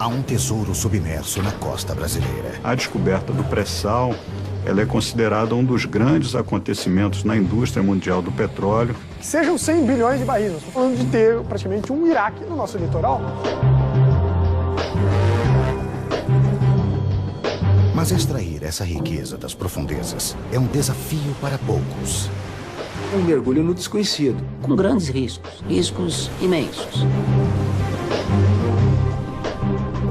há um tesouro submerso na costa brasileira. A descoberta do pré-sal, ela é considerada um dos grandes acontecimentos na indústria mundial do petróleo. Sejam 100 bilhões de barris, nós estamos falando de ter praticamente um Iraque no nosso litoral. Mas extrair essa riqueza das profundezas é um desafio para poucos. Um mergulho no desconhecido. Com grandes riscos imensos.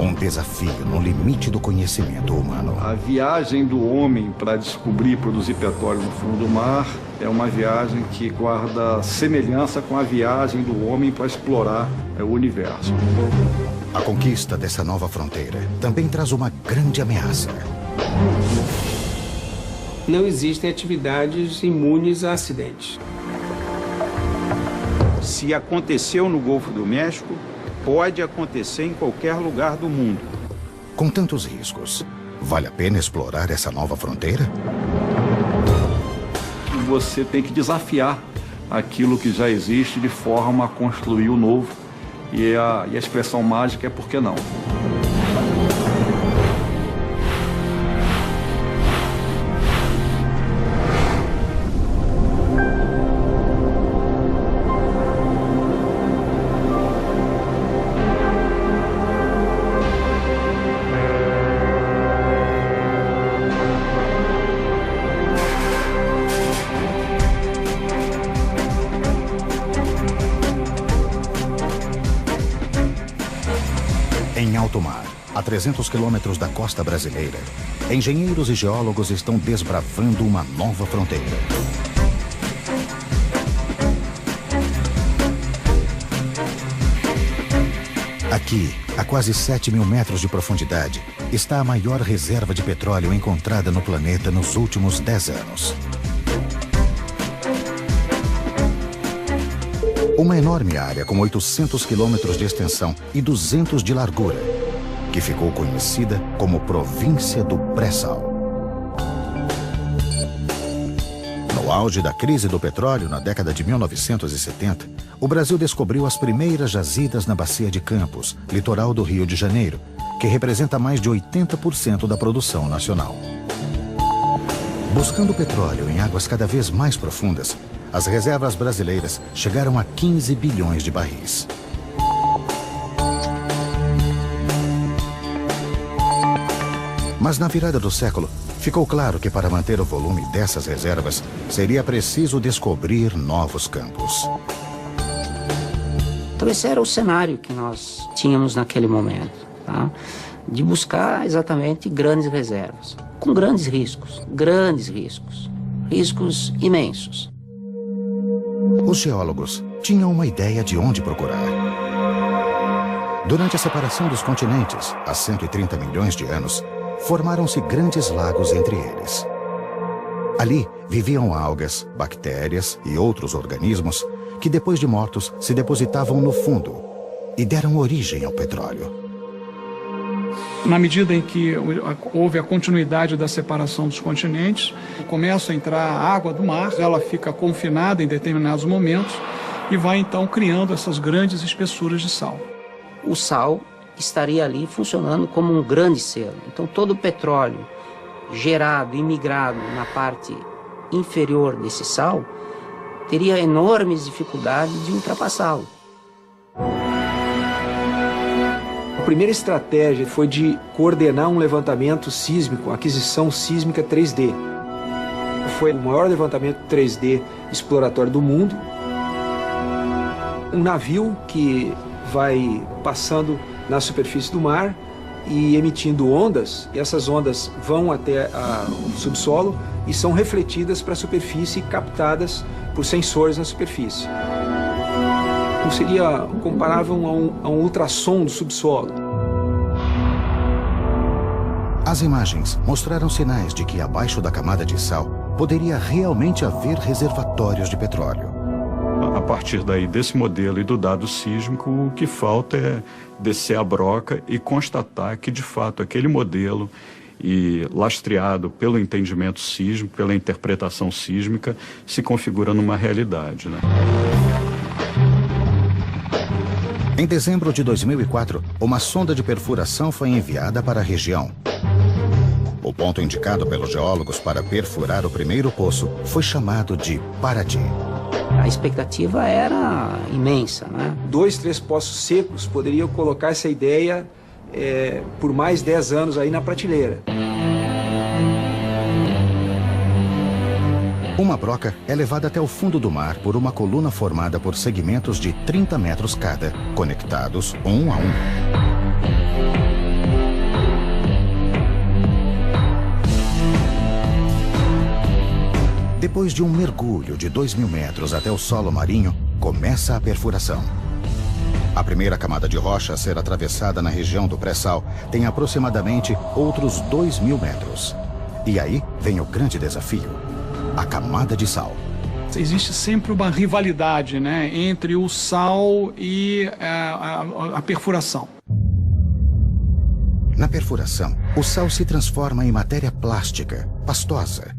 Um desafio no limite do conhecimento humano. A viagem do homem para descobrir e produzir petróleo no fundo do mar é uma viagem que guarda semelhança com a viagem do homem para explorar o universo. A conquista dessa nova fronteira também traz uma grande ameaça. Não existem atividades imunes a acidentes. Se aconteceu no Golfo do México, pode acontecer em qualquer lugar do mundo. Com tantos riscos, vale a pena explorar essa nova fronteira? Você tem que desafiar aquilo que já existe de forma a construir o novo. E a expressão mágica é por que não? Em alto mar, a 300 quilômetros da costa brasileira, engenheiros e geólogos estão desbravando uma nova fronteira. Aqui, a quase 7.000 metros de profundidade, está a maior reserva de petróleo encontrada no planeta nos últimos 10 anos. Uma enorme área com 800 quilômetros de extensão e 200 de largura, que ficou conhecida como Província do Pré-Sal. No auge da crise do petróleo na década de 1970, o Brasil descobriu as primeiras jazidas na Bacia de Campos, litoral do Rio de Janeiro, que representa mais de 80% da produção nacional. Buscando petróleo em águas cada vez mais profundas, as reservas brasileiras chegaram a 15 bilhões de barris. Mas na virada do século, ficou claro que para manter o volume dessas reservas, seria preciso descobrir novos campos. Então esse era o cenário que nós tínhamos naquele momento, tá? De buscar exatamente grandes reservas, com grandes riscos imensos. Os geólogos tinham uma ideia de onde procurar. Durante a separação dos continentes, há 130 milhões de anos, formaram-se grandes lagos entre eles. Ali viviam algas, bactérias e outros organismos que, depois de mortos, se depositavam no fundo e deram origem ao petróleo. Na medida em que houve a continuidade da separação dos continentes, começa a entrar a água do mar, ela fica confinada em determinados momentos e vai então criando essas grandes espessuras de sal. O sal estaria ali funcionando como um grande selo. Então todo o petróleo gerado e migrado na parte inferior desse sal teria enormes dificuldades de ultrapassá-lo. A primeira estratégia foi de coordenar um levantamento sísmico, aquisição sísmica 3D. Foi o maior levantamento 3D exploratório do mundo. Um navio que vai passando na superfície do mar e emitindo ondas, e essas ondas vão até o subsolo e são refletidas para a superfície e captadas por sensores na superfície. Então seria comparável a um ultrassom do subsolo. As imagens mostraram sinais de que abaixo da camada de sal poderia realmente haver reservatórios de petróleo. A partir daí, desse modelo e do dado sísmico, o que falta é descer a broca e constatar que, de fato, aquele modelo, e lastreado pelo entendimento sísmico, pela interpretação sísmica, se configura numa realidade, né? Em dezembro de 2004, uma sonda de perfuração foi enviada para a região. O ponto indicado pelos geólogos para perfurar o primeiro poço foi chamado de Paraty. A expectativa era imensa, né? 2, 3 poços secos poderiam colocar essa ideia por mais 10 anos aí na prateleira. Uma broca é levada até o fundo do mar por uma coluna formada por segmentos de 30 metros cada, conectados um a um. Depois de um mergulho de 2.000 metros até o solo marinho, começa a perfuração. A primeira camada de rocha a ser atravessada na região do pré-sal tem aproximadamente outros 2.000 metros. E aí vem o grande desafio: a camada de sal. Existe sempre uma rivalidade, né, entre o sal e a perfuração. Na perfuração, o sal se transforma em matéria plástica, pastosa.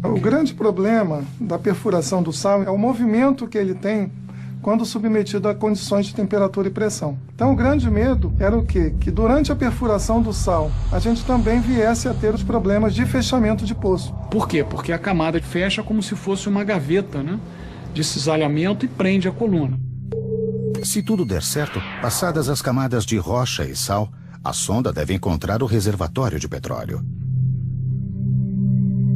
O grande problema da perfuração do sal é o movimento que ele tem quando submetido a condições de temperatura e pressão. Então, o grande medo era o quê? Que durante a perfuração do sal, a gente também viesse a ter os problemas de fechamento de poço. Por quê? Porque a camada fecha como se fosse uma gaveta, né, de cisalhamento e prende a coluna. Se tudo der certo, passadas as camadas de rocha e sal, a sonda deve encontrar o reservatório de petróleo.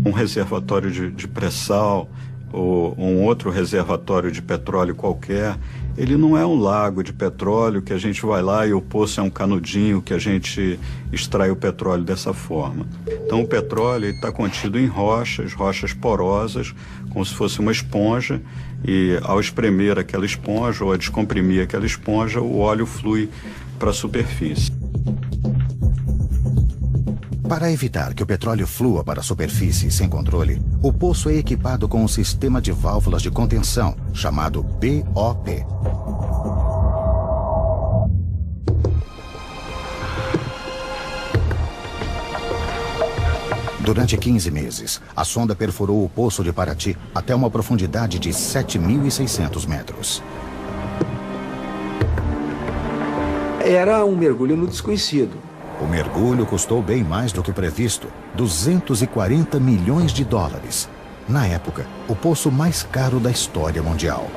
Um reservatório de pré-sal ou um outro reservatório de petróleo qualquer, ele não é um lago de petróleo que a gente vai lá e o poço é um canudinho que a gente extrai o petróleo dessa forma. Então o petróleo está contido em rochas porosas, como se fosse uma esponja, e ao espremer aquela esponja ou a descomprimir aquela esponja, o óleo flui para a superfície. Para evitar que o petróleo flua para a superfície sem controle, o poço é equipado com um sistema de válvulas de contenção, chamado BOP. Durante 15 meses, a sonda perfurou o poço de Paraty até uma profundidade de 7.600 metros. Era um mergulho no desconhecido. O mergulho custou bem mais do que previsto, 240 milhões de dólares. Na época, o poço mais caro da história mundial.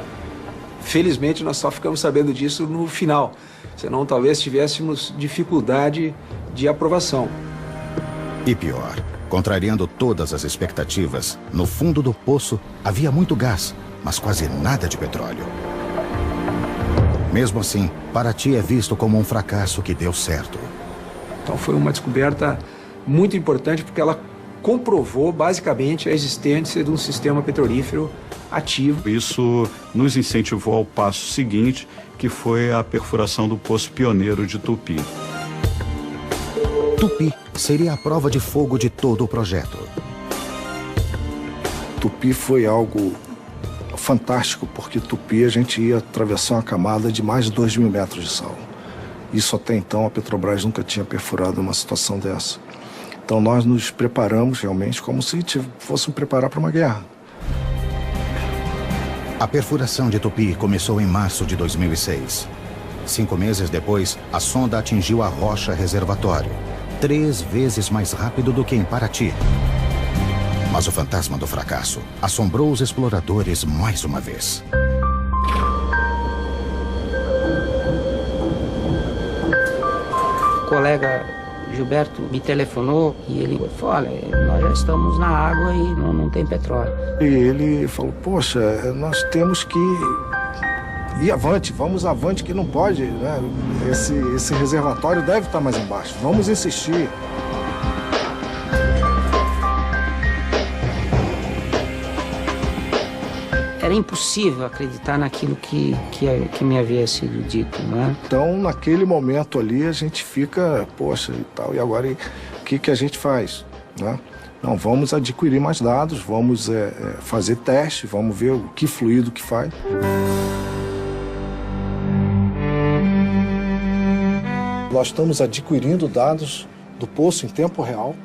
Felizmente, nós só ficamos sabendo disso no final. Senão, talvez tivéssemos dificuldade de aprovação. E pior, contrariando todas as expectativas, no fundo do poço havia muito gás, mas quase nada de petróleo. Mesmo assim, Paraty é visto como um fracasso que deu certo. Então foi uma descoberta muito importante porque ela comprovou basicamente a existência de um sistema petrolífero ativo. Isso nos incentivou ao passo seguinte, que foi a perfuração do poço pioneiro de Tupi. Tupi seria a prova de fogo de todo o projeto. Tupi foi algo fantástico, porque Tupi a gente ia atravessar uma camada de mais de 2.000 metros de sal. Isso até então a Petrobras nunca tinha perfurado uma situação dessa. Então nós nos preparamos realmente como se fôssemos preparar para uma guerra. A perfuração de Tupi começou em março de 2006. 5 meses depois, a sonda atingiu a rocha reservatório, 3 vezes mais rápido do que em Paraty. Mas o fantasma do fracasso assombrou os exploradores mais uma vez. O colega Gilberto me telefonou e ele falou: olha, nós já estamos na água e não tem petróleo. E ele falou: poxa, nós temos que ir avante, vamos avante, que não pode, né? Esse reservatório deve estar mais embaixo, vamos insistir. Era impossível acreditar naquilo que me havia sido dito, né? Então, naquele momento ali, a gente fica, poxa, e tal, e agora o que a gente faz, né? Não, vamos adquirir mais dados, vamos fazer teste, vamos ver o que fluido que faz. Nós estamos adquirindo dados do poço em tempo real.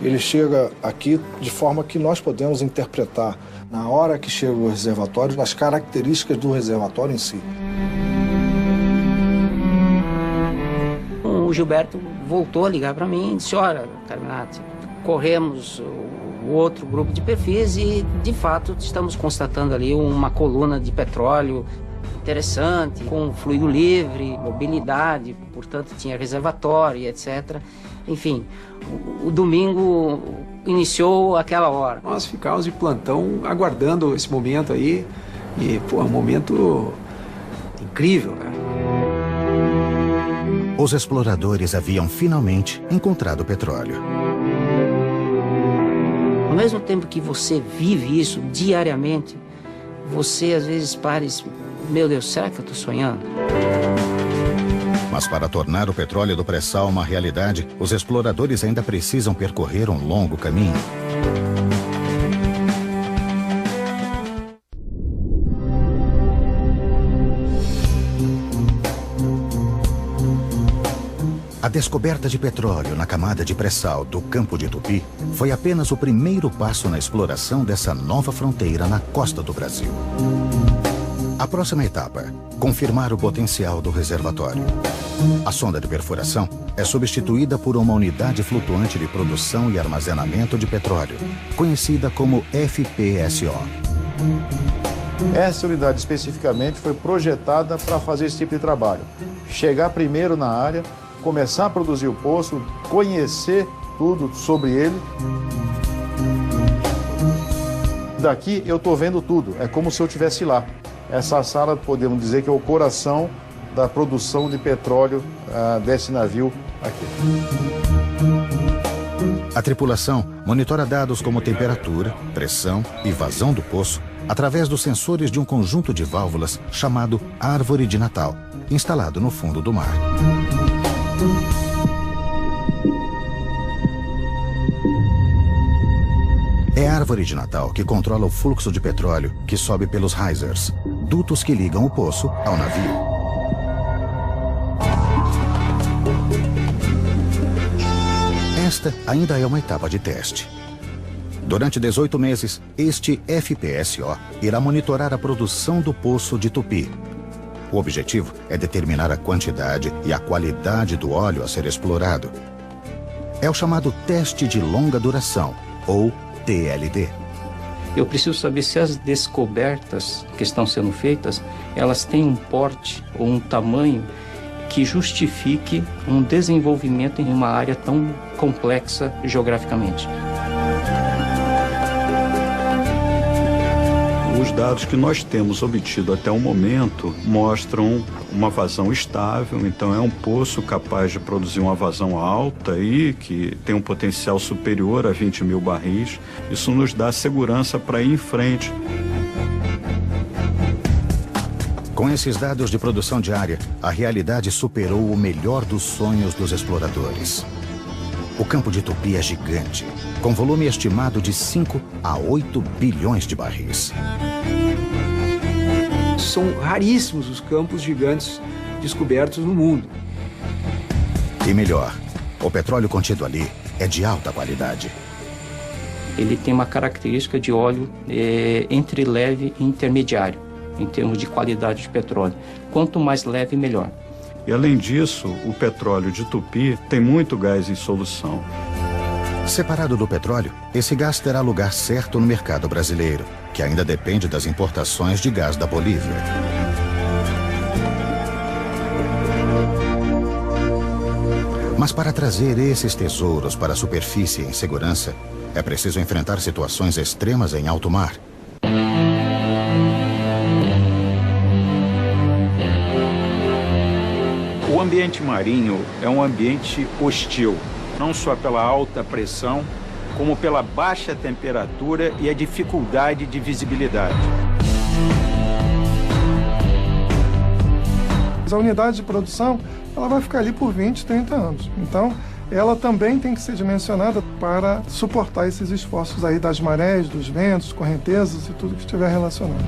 Ele chega aqui de forma que nós podemos interpretar na hora que chega o reservatório, nas características do reservatório em si. Então o Gilberto voltou a ligar para mim e disse: olha, Carminati, corremos o outro grupo de perfis e, de fato, estamos constatando ali uma coluna de petróleo interessante, com fluido livre, mobilidade, portanto tinha reservatório, etc. Enfim, o domingo iniciou aquela hora. Nós ficávamos de plantão aguardando esse momento aí e, pô, é um momento incrível, cara. Os exploradores haviam finalmente encontrado o petróleo. Ao mesmo tempo que você vive isso diariamente, você às vezes para e diz: meu Deus, será que eu estou sonhando? Mas para tornar o petróleo do pré-sal uma realidade, os exploradores ainda precisam percorrer um longo caminho. A descoberta de petróleo na camada de pré-sal do Campo de Tupi foi apenas o primeiro passo na exploração dessa nova fronteira na costa do Brasil. A próxima etapa, confirmar o potencial do reservatório. A sonda de perfuração é substituída por uma unidade flutuante de produção e armazenamento de petróleo, conhecida como FPSO. Essa unidade especificamente foi projetada para fazer esse tipo de trabalho. Chegar primeiro na área, começar a produzir o poço, conhecer tudo sobre ele. Daqui eu estou vendo tudo, é como se eu estivesse lá. Essa sala, podemos dizer que é o coração da produção de petróleo desse navio aqui. A tripulação monitora dados como temperatura, pressão e vazão do poço através dos sensores de um conjunto de válvulas chamado Árvore de Natal, instalado no fundo do mar. É a Árvore de Natal que controla o fluxo de petróleo que sobe pelos risers, dutos que ligam o poço ao navio. Esta ainda é uma etapa de teste. Durante 18 meses, este FPSO irá monitorar a produção do poço de Tupi. O objetivo é determinar a quantidade e a qualidade do óleo a ser explorado. É o chamado teste de longa duração, ou TLD. Eu preciso saber se as descobertas que estão sendo feitas, elas têm um porte ou um tamanho que justifique um desenvolvimento em uma área tão complexa geograficamente. Os dados que nós temos obtido até o momento mostram uma vazão estável, então é um poço capaz de produzir uma vazão alta e que tem um potencial superior a 20 mil barris. Isso nos dá segurança para ir em frente. Com esses dados de produção diária, a realidade superou o melhor dos sonhos dos exploradores. O Campo de Tupi é gigante, com volume estimado de 5 a 8 bilhões de barris. São raríssimos os campos gigantes descobertos no mundo. E melhor, o petróleo contido ali é de alta qualidade. Ele tem uma característica de óleo entre leve e intermediário, em termos de qualidade de petróleo. Quanto mais leve, melhor. E além disso, o petróleo de Tupi tem muito gás em solução. Separado do petróleo, esse gás terá lugar certo no mercado brasileiro, que ainda depende das importações de gás da Bolívia. Mas para trazer esses tesouros para a superfície em segurança, é preciso enfrentar situações extremas em alto mar. O ambiente marinho é um ambiente hostil, não só pela alta pressão, como pela baixa temperatura e a dificuldade de visibilidade. A unidade de produção ela vai ficar ali por 20, 30 anos. Então, ela também tem que ser dimensionada para suportar esses esforços aí das marés, dos ventos, correntezas e tudo que estiver relacionado.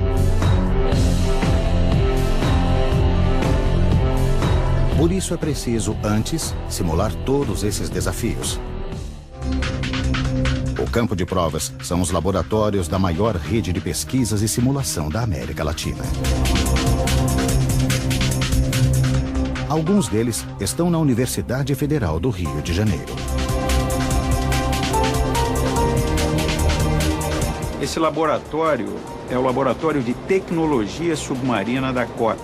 Por isso é preciso, antes, simular todos esses desafios. O campo de provas são os laboratórios da maior rede de pesquisas e simulação da América Latina. Alguns deles estão na Universidade Federal do Rio de Janeiro. Esse laboratório é o Laboratório de Tecnologia Submarina da COP.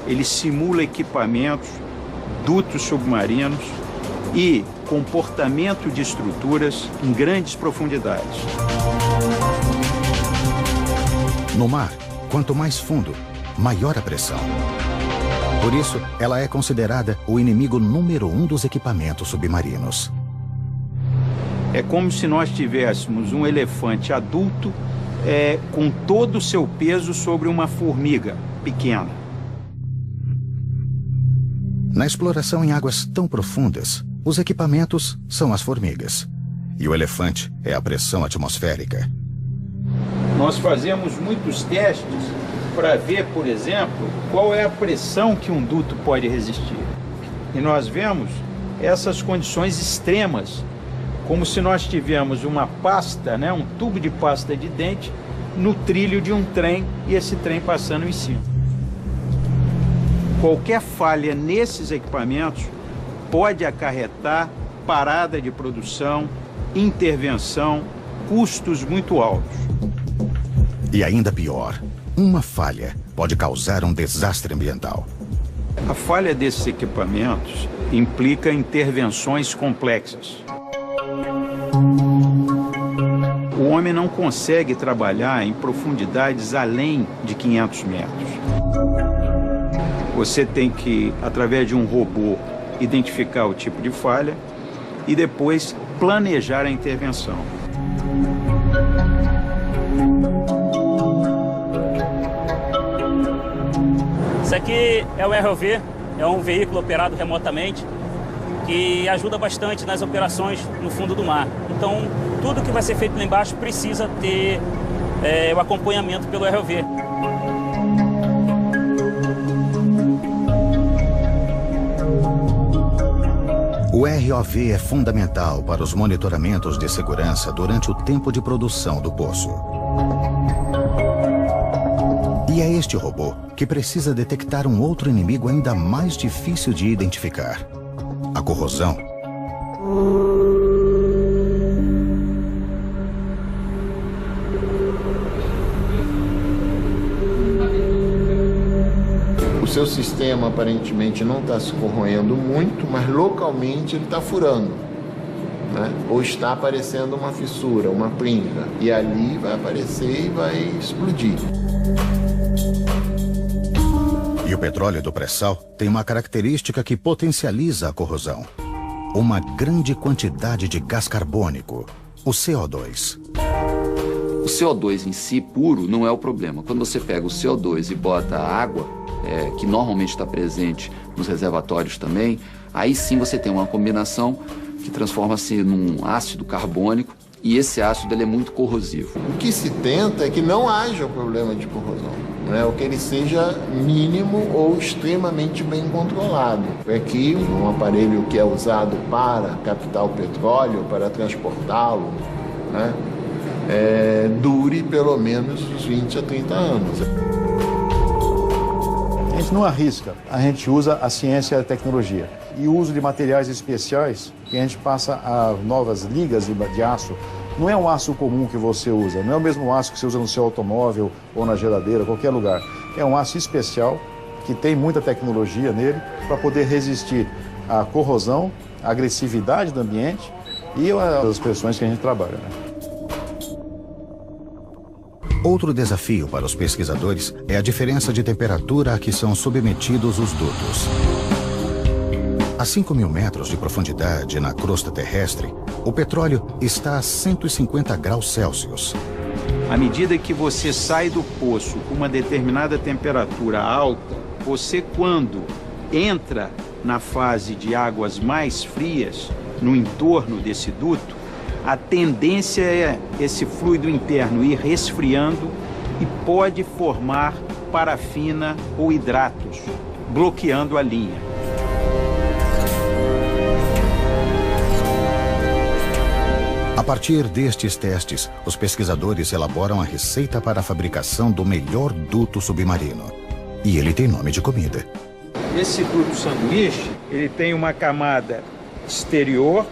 Ele simula equipamentos, dutos submarinos e comportamento de estruturas em grandes profundidades. No mar, quanto mais fundo, maior a pressão. Por isso, ela é considerada o inimigo número 1 dos equipamentos submarinos. É como se nós tivéssemos um elefante adulto com todo o seu peso sobre uma formiga pequena. Na exploração em águas tão profundas, os equipamentos são as formigas. E o elefante é a pressão atmosférica. Nós fazemos muitos testes para ver, por exemplo, qual é a pressão que um duto pode resistir. E nós vemos essas condições extremas, como se nós tivéssemos uma pasta, um tubo de pasta de dente, no trilho de um trem e esse trem passando em cima. Qualquer falha nesses equipamentos pode acarretar parada de produção, intervenção, custos muito altos. E ainda pior, uma falha pode causar um desastre ambiental. A falha desses equipamentos implica intervenções complexas. O homem não consegue trabalhar em profundidades além de 500 metros. Você tem que, através de um robô, identificar o tipo de falha e depois planejar a intervenção. Isso aqui é o ROV, é um veículo operado remotamente que ajuda bastante nas operações no fundo do mar. Então, tudo que vai ser feito lá embaixo precisa ter o acompanhamento pelo ROV. O ROV é fundamental para os monitoramentos de segurança durante o tempo de produção do poço. E é este robô que precisa detectar um outro inimigo ainda mais difícil de identificar: a corrosão. O seu sistema aparentemente não está se corroendo muito, mas localmente ele está furando, né? Ou está aparecendo uma fissura, uma pringa, e ali vai aparecer e vai explodir. E o petróleo do pré-sal tem uma característica que potencializa a corrosão: uma grande quantidade de gás carbônico, o CO2. O CO2 em si, puro, não é o problema. Quando você pega o CO2 e bota a água, que normalmente está presente nos reservatórios também, aí sim você tem uma combinação que transforma-se num ácido carbônico, e esse ácido ele é muito corrosivo. O que se tenta é que não haja o problema de corrosão, né? Ou que ele seja mínimo ou extremamente bem controlado. É que um aparelho que é usado para captar o petróleo, para transportá-lo, né, dure pelo menos uns 20 a 30 anos. A gente não arrisca, a gente usa a ciência e a tecnologia. E o uso de materiais especiais, que a gente passa a novas ligas de aço. Não é um aço comum que você usa, não é o mesmo aço que você usa no seu automóvel ou na geladeira, qualquer lugar. É um aço especial, que tem muita tecnologia nele, para poder resistir à corrosão, à agressividade do ambiente e às pressões que a gente trabalha, né? Outro desafio para os pesquisadores é a diferença de temperatura a que são submetidos os dutos. A 5.000 metros de profundidade na crosta terrestre, o petróleo está a 150 graus Celsius. À medida que você sai do poço com uma determinada temperatura alta, você, quando entra na fase de águas mais frias, no entorno desse duto, a tendência é esse fluido interno ir resfriando e pode formar parafina ou hidratos, bloqueando a linha. A partir destes testes, os pesquisadores elaboram a receita para a fabricação do melhor duto submarino. E ele tem nome de comida. Esse duto sanduíche, ele tem uma camada exterior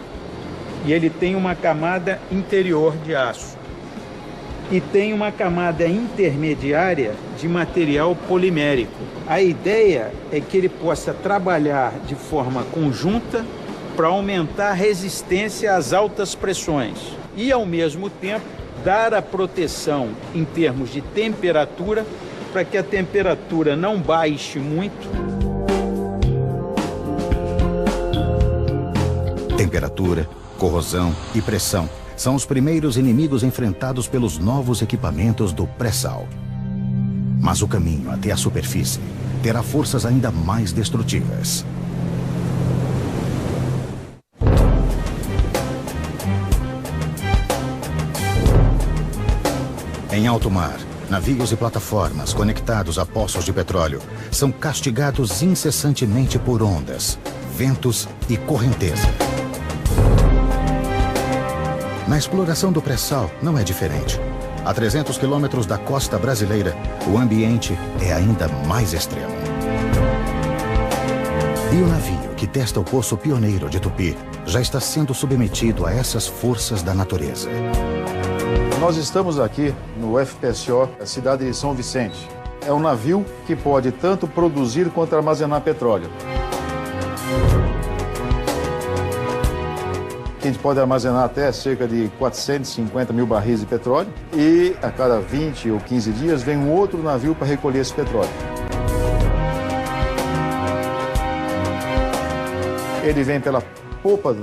e ele tem uma camada interior de aço. E tem uma camada intermediária de material polimérico. A ideia é que ele possa trabalhar de forma conjunta para aumentar a resistência às altas pressões e, ao mesmo tempo, dar a proteção em termos de temperatura para que a temperatura não baixe muito. Temperatura, corrosão e pressão são os primeiros inimigos enfrentados pelos novos equipamentos do pré-sal. Mas o caminho até a superfície terá forças ainda mais destrutivas. Em alto mar, navios e plataformas conectados a poços de petróleo são castigados incessantemente por ondas, ventos e correnteza. Na exploração do pré-sal não é diferente. A 300 quilômetros da costa brasileira, o ambiente é ainda mais extremo. E o navio que testa o poço pioneiro de Tupi já está sendo submetido a essas forças da natureza. Nós estamos aqui no FPSO, a cidade de São Vicente. É um navio que pode tanto produzir quanto armazenar petróleo. A gente pode armazenar até cerca de 450 mil barris de petróleo e a cada 20 ou 15 dias vem um outro navio para recolher esse petróleo. Ele vem pela popa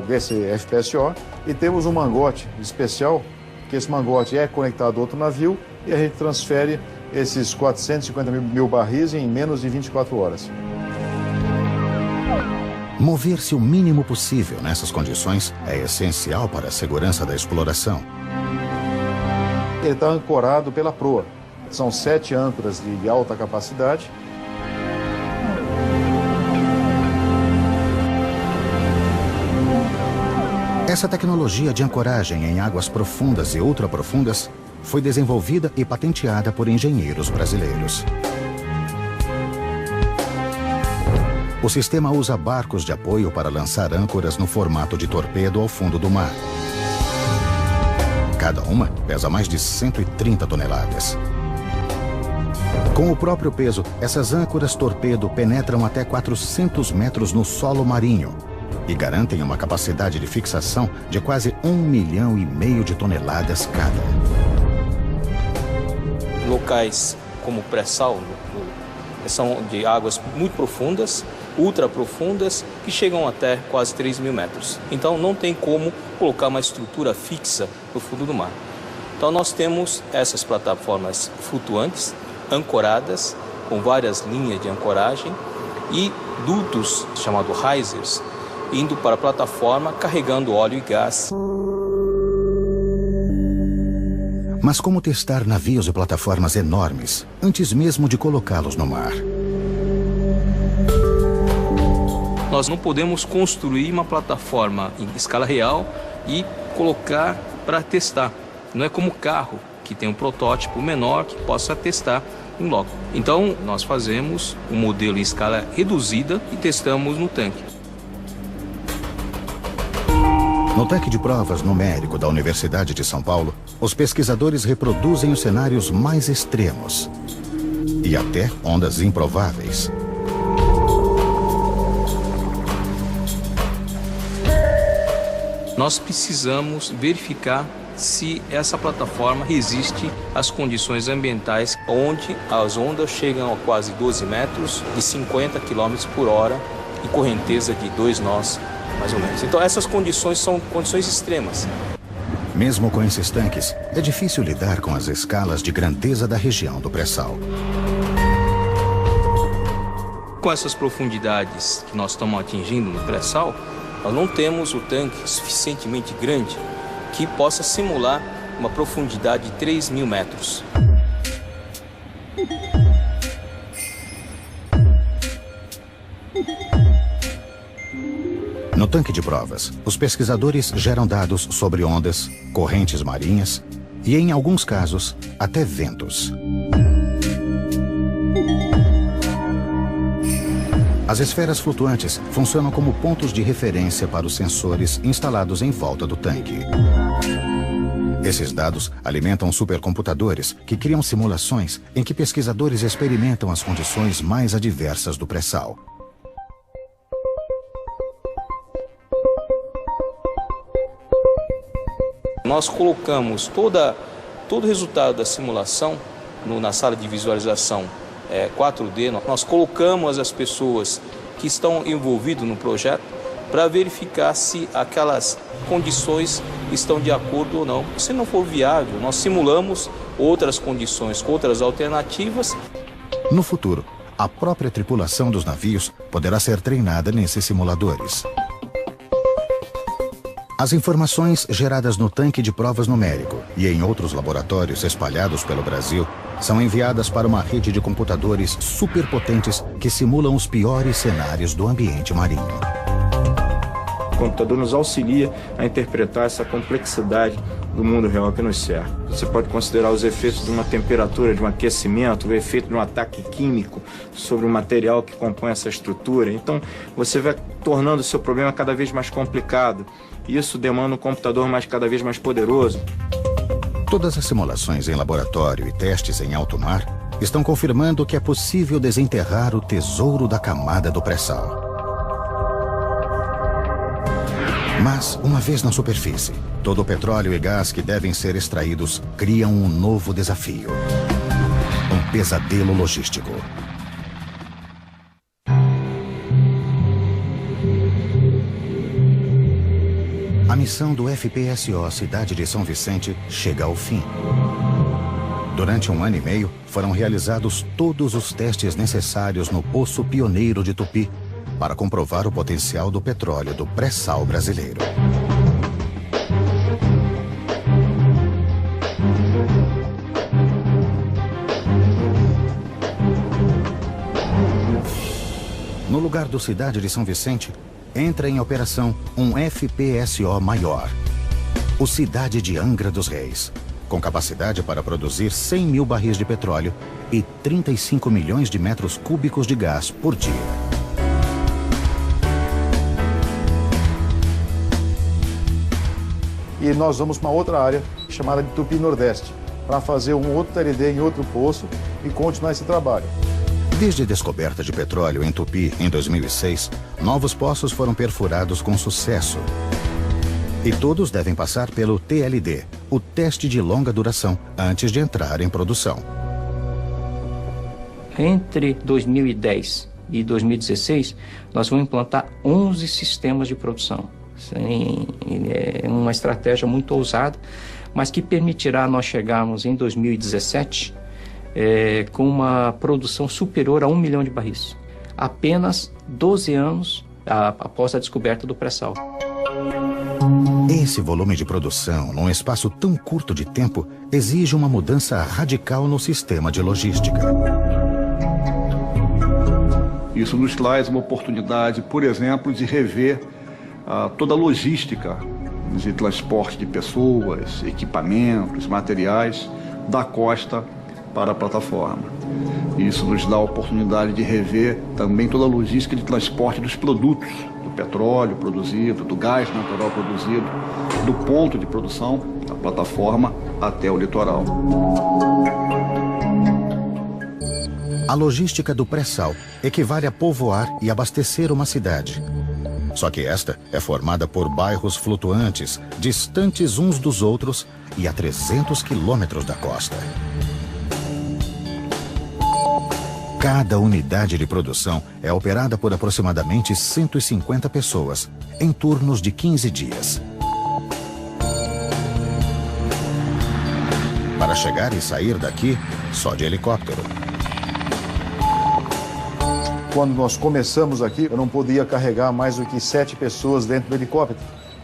desse FPSO e temos um mangote especial, que esse mangote é conectado a outro navio e a gente transfere esses 450 mil barris em menos de 24 horas. Mover-se o mínimo possível nessas condições é essencial para a segurança da exploração. Ele está ancorado pela proa. São 7 âncoras de alta capacidade. Essa tecnologia de ancoragem em águas profundas e ultraprofundas foi desenvolvida e patenteada por engenheiros brasileiros. O sistema usa barcos de apoio para lançar âncoras no formato de torpedo ao fundo do mar. Cada uma pesa mais de 130 toneladas. Com o próprio peso, essas âncoras torpedo penetram até 400 metros no solo marinho e garantem uma capacidade de fixação de quase 1,5 milhão de toneladas cada. Locais como pré-sal são de águas muito profundas, ultra profundas, que chegam até quase 3.000 metros. Então não tem como colocar uma estrutura fixa no fundo do mar. Então nós temos essas plataformas flutuantes, ancoradas, com várias linhas de ancoragem e dutos chamados risers, indo para a plataforma carregando óleo e gás. Mas como testar navios e plataformas enormes antes mesmo de colocá-los no mar? Nós não podemos construir uma plataforma em escala real e colocar para testar. Não é como carro, que tem um protótipo menor que possa testar em loco. Então, nós fazemos um modelo em escala reduzida e testamos no tanque. No tanque de provas numérico da Universidade de São Paulo, os pesquisadores reproduzem os cenários mais extremos e até ondas improváveis. Nós precisamos verificar se essa plataforma resiste às condições ambientais, onde as ondas chegam a quase 12 metros e 50 km por hora e correnteza de 2 nós, mais ou menos. Então essas condições são condições extremas. Mesmo com esses tanques, é difícil lidar com as escalas de grandeza da região do pré-sal. Com essas profundidades que nós estamos atingindo no pré-sal, nós não temos o tanque suficientemente grande que possa simular uma profundidade de 3.000 metros. No tanque de provas, os pesquisadores geram dados sobre ondas, correntes marinhas e, em alguns casos, até ventos. As esferas flutuantes funcionam como pontos de referência para os sensores instalados em volta do tanque. Esses dados alimentam supercomputadores que criam simulações em que pesquisadores experimentam as condições mais adversas do pré-sal. Nós colocamos todo o resultado da simulação na sala de visualização 4D. Nós colocamos as pessoas que estão envolvidas no projeto para verificar se aquelas condições estão de acordo ou não. Se não for viável, nós simulamos outras condições, outras alternativas. No futuro, a própria tripulação dos navios poderá ser treinada nesses simuladores. As informações geradas no tanque de provas numérico e em outros laboratórios espalhados pelo Brasil são enviadas para uma rede de computadores superpotentes que simulam os piores cenários do ambiente marinho. O computador nos auxilia a interpretar essa complexidade do mundo real que nos cerca. Você pode considerar os efeitos de uma temperatura, de um aquecimento, o efeito de um ataque químico sobre o material que compõe essa estrutura. Então, você vai tornando o seu problema cada vez mais complicado. Isso demanda um computador cada vez mais poderoso. Todas as simulações em laboratório e testes em alto mar estão confirmando que é possível desenterrar o tesouro da camada do pré-sal. Mas, uma vez na superfície, todo o petróleo e gás que devem ser extraídos criam um novo desafio. Um pesadelo logístico. A missão do FPSO Cidade de São Vicente chega ao fim. Durante 1 ano e meio, foram realizados todos os testes necessários no Poço Pioneiro de Tupi para comprovar o potencial do petróleo do pré-sal brasileiro. No lugar do Cidade de São Vicente, entra em operação um FPSO maior, o Cidade de Angra dos Reis, com capacidade para produzir 100 mil barris de petróleo e 35 milhões de metros cúbicos de gás por dia. E nós vamos para uma outra área chamada de Tupi Nordeste, para fazer um outro TLD em outro poço e continuar esse trabalho. Desde a descoberta de petróleo em Tupi em 2006, novos poços foram perfurados com sucesso. E todos devem passar pelo TLD, o teste de longa duração, antes de entrar em produção. Entre 2010 e 2016, nós vamos implantar 11 sistemas de produção. É uma estratégia muito ousada, mas que permitirá nós chegarmos em 2017 com uma produção superior a 1 milhão de barris. Apenas 12 anos após a descoberta do pré-sal. Esse volume de produção, num espaço tão curto de tempo, exige uma mudança radical no sistema de logística. Isso nos traz uma oportunidade, por exemplo, de rever toda a logística de transporte de pessoas, equipamentos, materiais da costa para a plataforma. Isso nos dá a oportunidade de rever também toda a logística de transporte dos produtos, do petróleo produzido, do gás natural produzido, do ponto de produção, da plataforma, até o litoral. A logística do pré-sal equivale a povoar e abastecer uma cidade. Só que esta é formada por bairros flutuantes, distantes uns dos outros e a 300 quilômetros da costa. Cada unidade de produção é operada por aproximadamente 150 pessoas, em turnos de 15 dias. Para chegar e sair daqui, só de helicóptero. Quando nós começamos aqui, eu não podia carregar mais do que 7 pessoas dentro do helicóptero,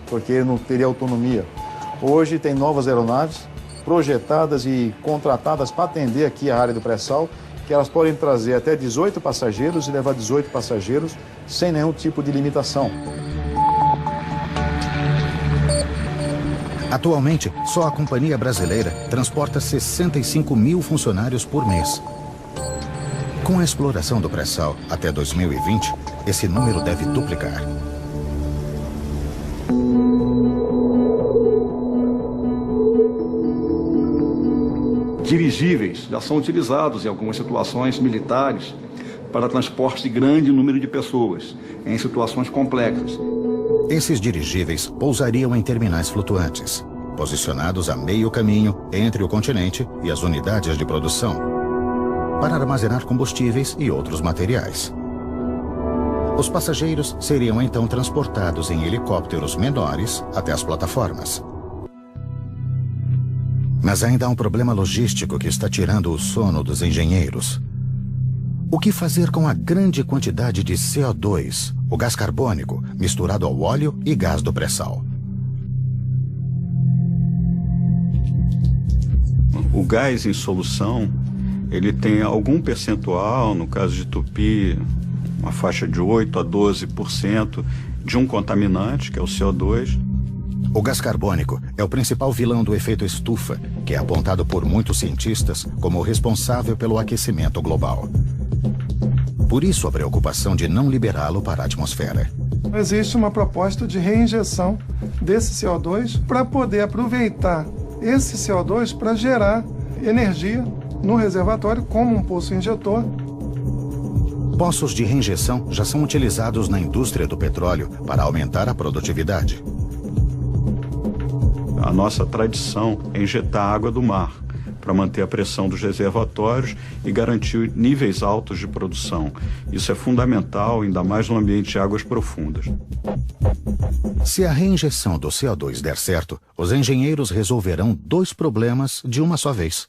porque ele não teria autonomia. Hoje tem novas aeronaves projetadas e contratadas para atender aqui a área do pré-sal, que elas podem trazer até 18 passageiros e levar 18 passageiros sem nenhum tipo de limitação. Atualmente, só a companhia brasileira transporta 65 mil funcionários por mês. Com a exploração do pré-sal até 2020, esse número deve duplicar. Dirigíveis já são utilizados em algumas situações militares para transporte de grande número de pessoas, em situações complexas. Esses dirigíveis pousariam em terminais flutuantes, posicionados a meio caminho entre o continente e as unidades de produção, para armazenar combustíveis e outros materiais. Os passageiros seriam então transportados em helicópteros menores até as plataformas. Mas ainda há um problema logístico que está tirando o sono dos engenheiros. O que fazer com a grande quantidade de CO2, o gás carbônico, misturado ao óleo e gás do pré-sal? O gás em solução, ele tem algum percentual, no caso de Tupi, uma faixa de 8 a 12% de um contaminante, que é o CO2. O gás carbônico é o principal vilão do efeito estufa, que é apontado por muitos cientistas como o responsável pelo aquecimento global. Por isso a preocupação de não liberá-lo para a atmosfera. Existe uma proposta de reinjeção desse CO2 para poder aproveitar esse CO2 para gerar energia no reservatório como um poço injetor. Poços de reinjeção já são utilizados na indústria do petróleo para aumentar a produtividade. A nossa tradição é injetar água do mar para manter a pressão dos reservatórios e garantir níveis altos de produção. Isso é fundamental, ainda mais no ambiente de águas profundas. Se a reinjeção do CO2 der certo, os engenheiros resolverão 2 problemas de uma só vez.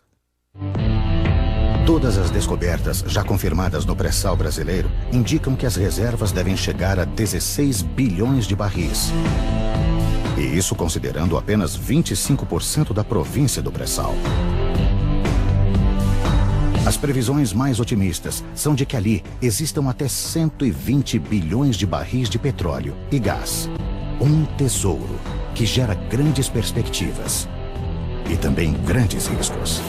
Todas as descobertas já confirmadas no pré-sal brasileiro indicam que as reservas devem chegar a 16 bilhões de barris. E isso considerando apenas 25% da província do pré-sal. As previsões mais otimistas são de que ali existam até 120 bilhões de barris de petróleo e gás. Um tesouro que gera grandes perspectivas e também grandes riscos.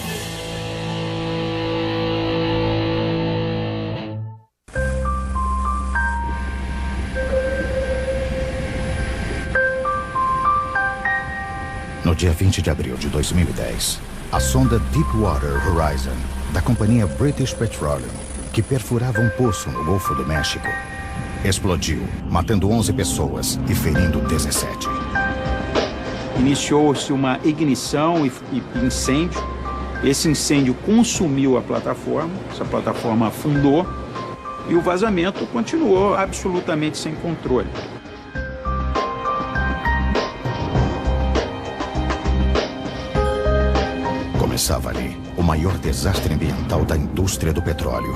No dia 20 de abril de 2010, a sonda Deepwater Horizon, da companhia British Petroleum, que perfurava um poço no Golfo do México, explodiu, matando 11 pessoas e ferindo 17. Iniciou-se uma ignição e incêndio. Esse incêndio consumiu a plataforma, essa plataforma afundou e o vazamento continuou absolutamente sem controle. Começava ali o maior desastre ambiental da indústria do petróleo.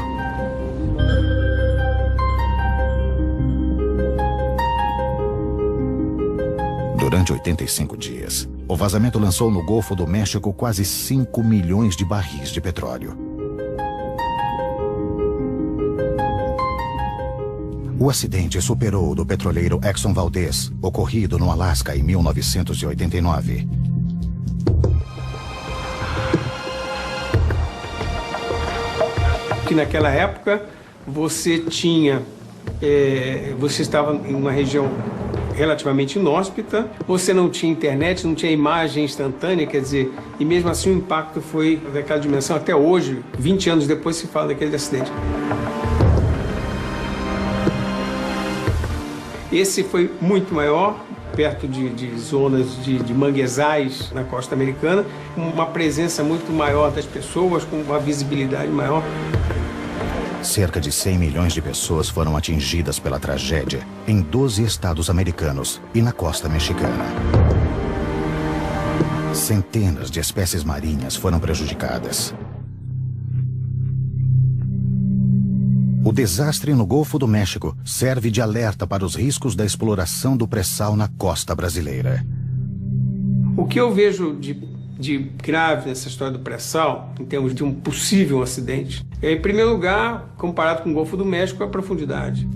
Durante 85 dias, o vazamento lançou no Golfo do México quase 5 milhões de barris de petróleo. O acidente superou o do petroleiro Exxon Valdez, ocorrido no Alasca em 1989. Que naquela época você estava em uma região relativamente inóspita, você não tinha internet, não tinha imagem instantânea, quer dizer, e mesmo assim o impacto foi daquela dimensão. Até hoje, 20 anos depois, se fala daquele acidente. Esse foi muito maior, perto de zonas de manguezais na costa americana, com uma presença muito maior das pessoas, com uma visibilidade maior. Cerca de 100 milhões de pessoas foram atingidas pela tragédia em 12 estados americanos e na costa mexicana. Centenas de espécies marinhas foram prejudicadas. O desastre no Golfo do México serve de alerta para os riscos da exploração do pré-sal na costa brasileira. O que eu vejo de grave nessa história do pré-sal, em termos de um possível acidente, é, em primeiro lugar, comparado com o Golfo do México, a profundidade.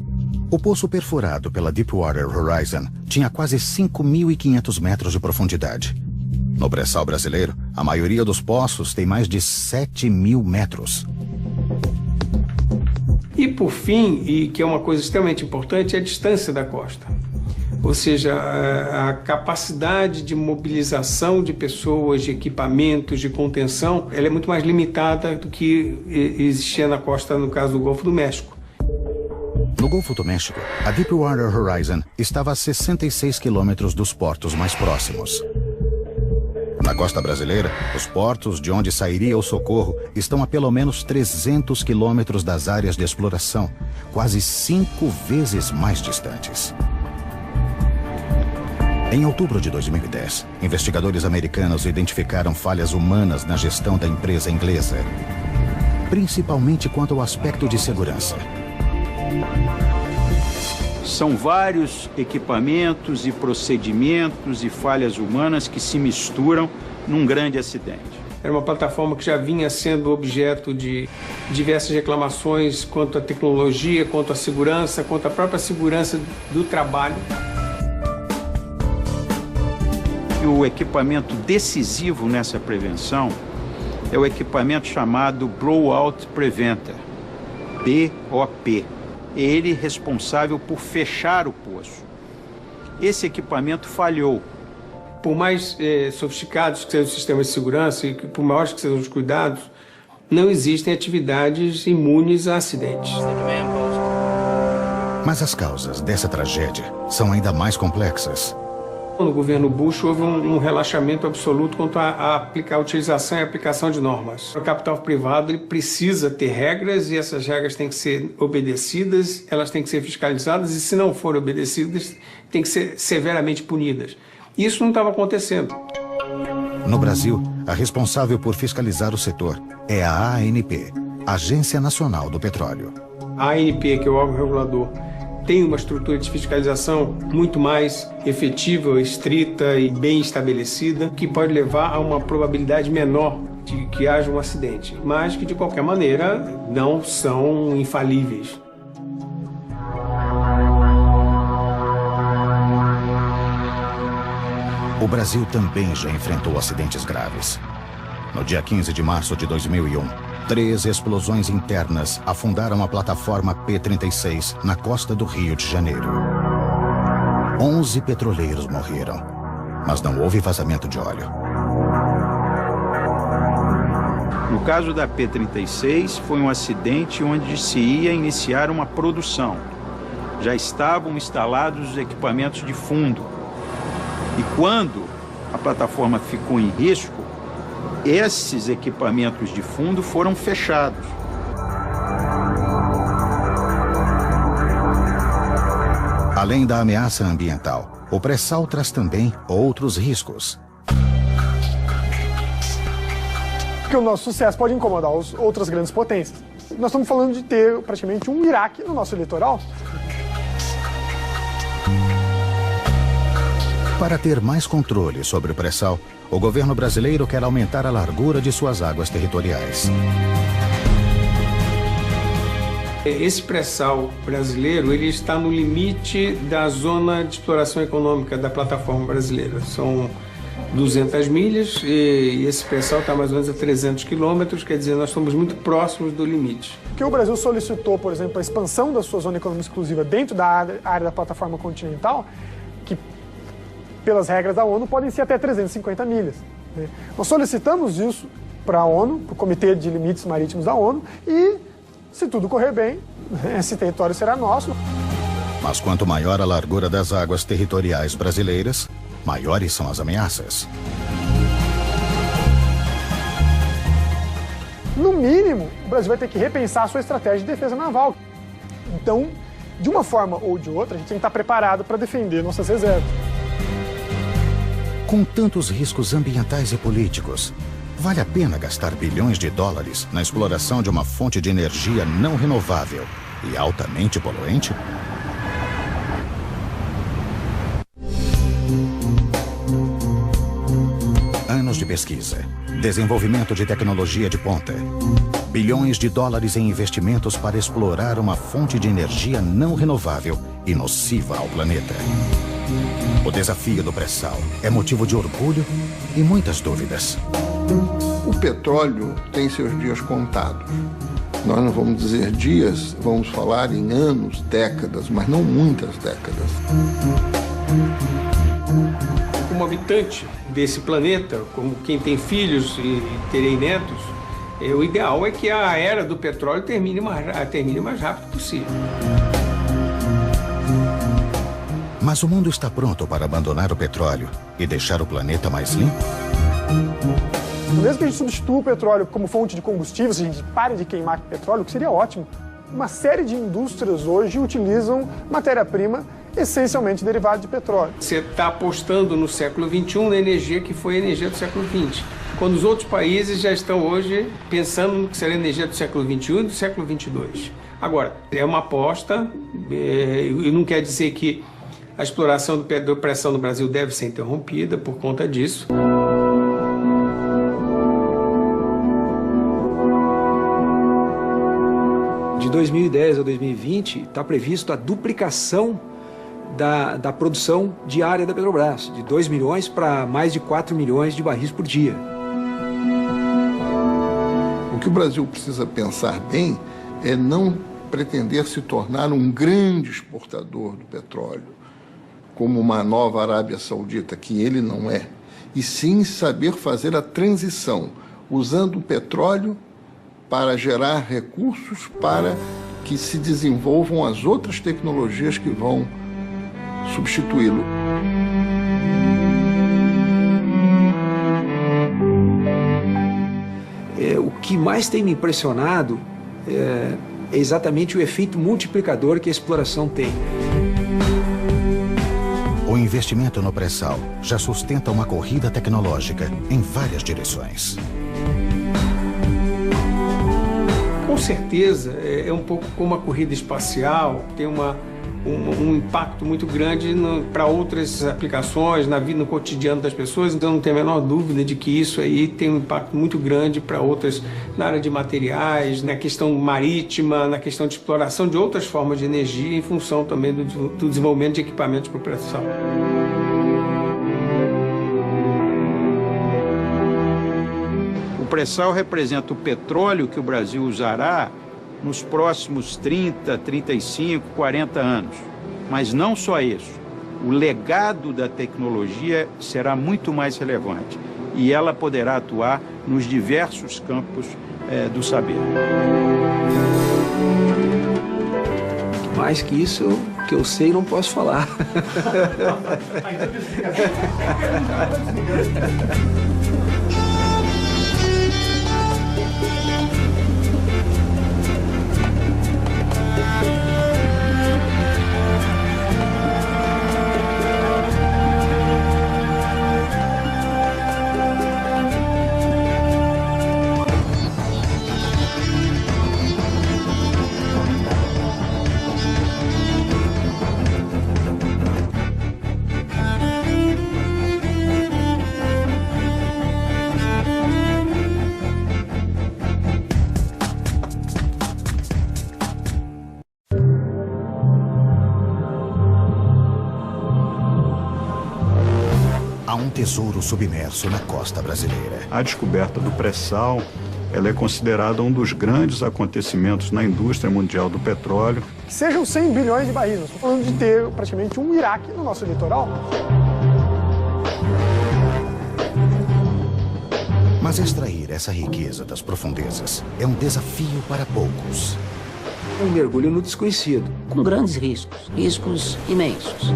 O poço perfurado pela Deepwater Horizon tinha quase 5.500 metros de profundidade. No pré-sal brasileiro, a maioria dos poços tem mais de 7.000 metros. E por fim, e que é uma coisa extremamente importante, é a distância da costa. Ou seja, a capacidade de mobilização de pessoas, de equipamentos, de contenção, ela é muito mais limitada do que existia na costa, no caso do Golfo do México. No Golfo do México, a Deepwater Horizon estava a 66 quilômetros dos portos mais próximos. Na costa brasileira, os portos de onde sairia o socorro estão a pelo menos 300 quilômetros das áreas de exploração, quase 5 vezes mais distantes. Em outubro de 2010, investigadores americanos identificaram falhas humanas na gestão da empresa inglesa, principalmente quanto ao aspecto de segurança. São vários equipamentos e procedimentos e falhas humanas que se misturam num grande acidente. Era uma plataforma que já vinha sendo objeto de diversas reclamações quanto à tecnologia, quanto à segurança, quanto à própria segurança do trabalho. O equipamento decisivo nessa prevenção é o equipamento chamado Blowout Preventer, BOP. Ele é responsável por fechar o poço. Esse equipamento falhou. Por mais sofisticados que sejam os sistemas de segurança e por maiores que sejam os cuidados, não existem atividades imunes a acidentes. Mas as causas dessa tragédia são ainda mais complexas. No governo Bush houve um relaxamento absoluto quanto à utilização e aplicação de normas. O capital privado ele precisa ter regras e essas regras têm que ser obedecidas, elas têm que ser fiscalizadas e, se não forem obedecidas, têm que ser severamente punidas. Isso não estava acontecendo. No Brasil, a responsável por fiscalizar o setor é a ANP, Agência Nacional do Petróleo. A ANP, que é o órgão regulador, tem uma estrutura de fiscalização muito mais efetiva, estrita e bem estabelecida, que pode levar a uma probabilidade menor de que haja um acidente, mas que, de qualquer maneira, não são infalíveis. O Brasil também já enfrentou acidentes graves. No dia 15 de março de 2001, 3 explosões internas afundaram a plataforma P-36 na costa do Rio de Janeiro. 11 petroleiros morreram, mas não houve vazamento de óleo. No caso da P-36, foi um acidente onde se ia iniciar uma produção. Já estavam instalados os equipamentos de fundo. E quando a plataforma ficou em risco, esses equipamentos de fundo foram fechados. Além da ameaça ambiental, o pré-sal traz também outros riscos. Porque o nosso sucesso pode incomodar as outras grandes potências. Nós estamos falando de ter praticamente um Iraque no nosso litoral. Para ter mais controle sobre o pré-sal, o governo brasileiro quer aumentar a largura de suas águas territoriais. Esse pré-sal brasileiro ele está no limite da zona de exploração econômica da plataforma brasileira. São 200 milhas e esse pré-sal está mais ou menos a 300 quilômetros, quer dizer, nós estamos muito próximos do limite. Porque o Brasil solicitou, por exemplo, a expansão da sua zona econômica exclusiva dentro da área da plataforma continental, que pelas regras da ONU, podem ser até 350 milhas. Né? Nós solicitamos isso para a ONU, para o Comitê de Limites Marítimos da ONU, e, se tudo correr bem, esse território será nosso. Mas quanto maior a largura das águas territoriais brasileiras, maiores são as ameaças. No mínimo, o Brasil vai ter que repensar a sua estratégia de defesa naval. Então, de uma forma ou de outra, a gente tem que estar preparado para defender nossas reservas. Com tantos riscos ambientais e políticos, vale a pena gastar bilhões de dólares na exploração de uma fonte de energia não renovável e altamente poluente? Anos de pesquisa, desenvolvimento de tecnologia de ponta, bilhões de dólares em investimentos para explorar uma fonte de energia não renovável e nociva ao planeta. O desafio do pré-sal é motivo de orgulho e muitas dúvidas. O petróleo tem seus dias contados. Nós não vamos dizer dias, vamos falar em anos, décadas, mas não muitas décadas. Como habitante desse planeta, como quem tem filhos e terei netos, o ideal é que a era do petróleo termine o mais rápido possível. Mas o mundo está pronto para abandonar o petróleo e deixar o planeta mais limpo? Mesmo que a gente substitua o petróleo como fonte de combustível, se a gente pare de queimar petróleo, o que seria ótimo, uma série de indústrias hoje utilizam matéria-prima essencialmente derivada de petróleo. Você está apostando no século XXI na energia que foi a energia do século XX, quando os outros países já estão hoje pensando no que será a energia do século XXI e do século XXII. Agora, é uma aposta, e não quer dizer que a exploração da pressão no Brasil deve ser interrompida por conta disso. De 2010 a 2020, está previsto a duplicação da produção diária da Petrobras, de 2 milhões para mais de 4 milhões de barris por dia. O que o Brasil precisa pensar bem é não pretender se tornar um grande exportador do petróleo, como uma nova Arábia Saudita, que ele não é, e sim saber fazer a transição, usando o petróleo para gerar recursos para que se desenvolvam as outras tecnologias que vão substituí-lo. O que mais tem me impressionado é exatamente o efeito multiplicador que a exploração tem. O investimento no pré-sal já sustenta uma corrida tecnológica em várias direções. Com certeza, é um pouco como a corrida espacial, tem um impacto muito grande para outras aplicações, na vida, no cotidiano das pessoas, então não tem a menor dúvida de que isso aí tem um impacto muito grande para outras, na área de materiais, na questão marítima, na questão de exploração de outras formas de energia, em função também do desenvolvimento de equipamentos para pré-sal. O pré-sal representa o petróleo que o Brasil usará nos próximos 30, 35, 40 anos. Mas não só isso. O legado da tecnologia será muito mais relevante e ela poderá atuar nos diversos campos do saber. Mais que isso, que eu sei, não posso falar. Há um tesouro submerso na costa brasileira. A descoberta do pré-sal, ela é considerada um dos grandes acontecimentos na indústria mundial do petróleo. Que sejam 100 bilhões de barris, nós estamos falando de ter praticamente um Iraque no nosso litoral. Mas extrair essa riqueza das profundezas é um desafio para poucos. Um mergulho no desconhecido. Com grandes riscos imensos.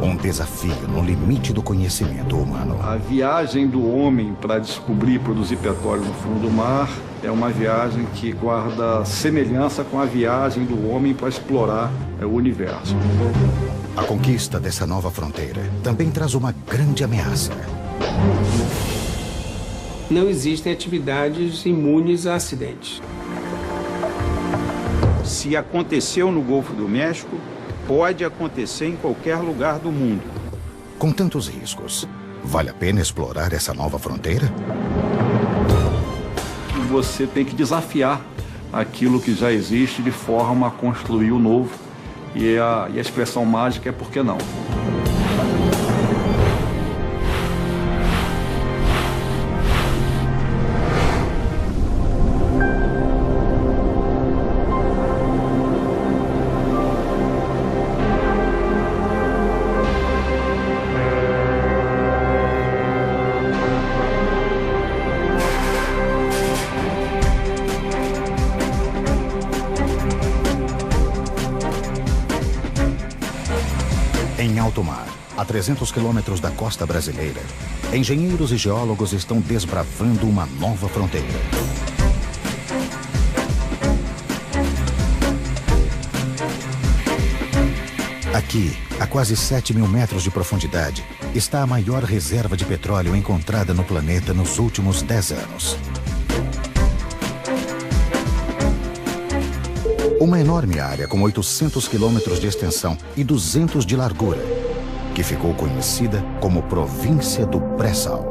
Um desafio no limite do conhecimento humano. A viagem do homem para descobrir e produzir petróleo no fundo do mar é uma viagem que guarda semelhança com a viagem do homem para explorar o universo. A conquista dessa nova fronteira também traz uma grande ameaça. Não existem atividades imunes a acidentes. Se aconteceu no Golfo do México, pode acontecer em qualquer lugar do mundo. Com tantos riscos, vale a pena explorar essa nova fronteira? Você tem que desafiar aquilo que já existe de forma a construir o novo. E a expressão mágica é por que não? a 300 quilômetros da costa brasileira, engenheiros e geólogos estão desbravando uma nova fronteira. Aqui, a quase 7.000 metros de profundidade, está a maior reserva de petróleo encontrada no planeta nos últimos 10 anos. Uma enorme área com 800 quilômetros de extensão e 200 de largura, que ficou conhecida como Província do Pré-Sal.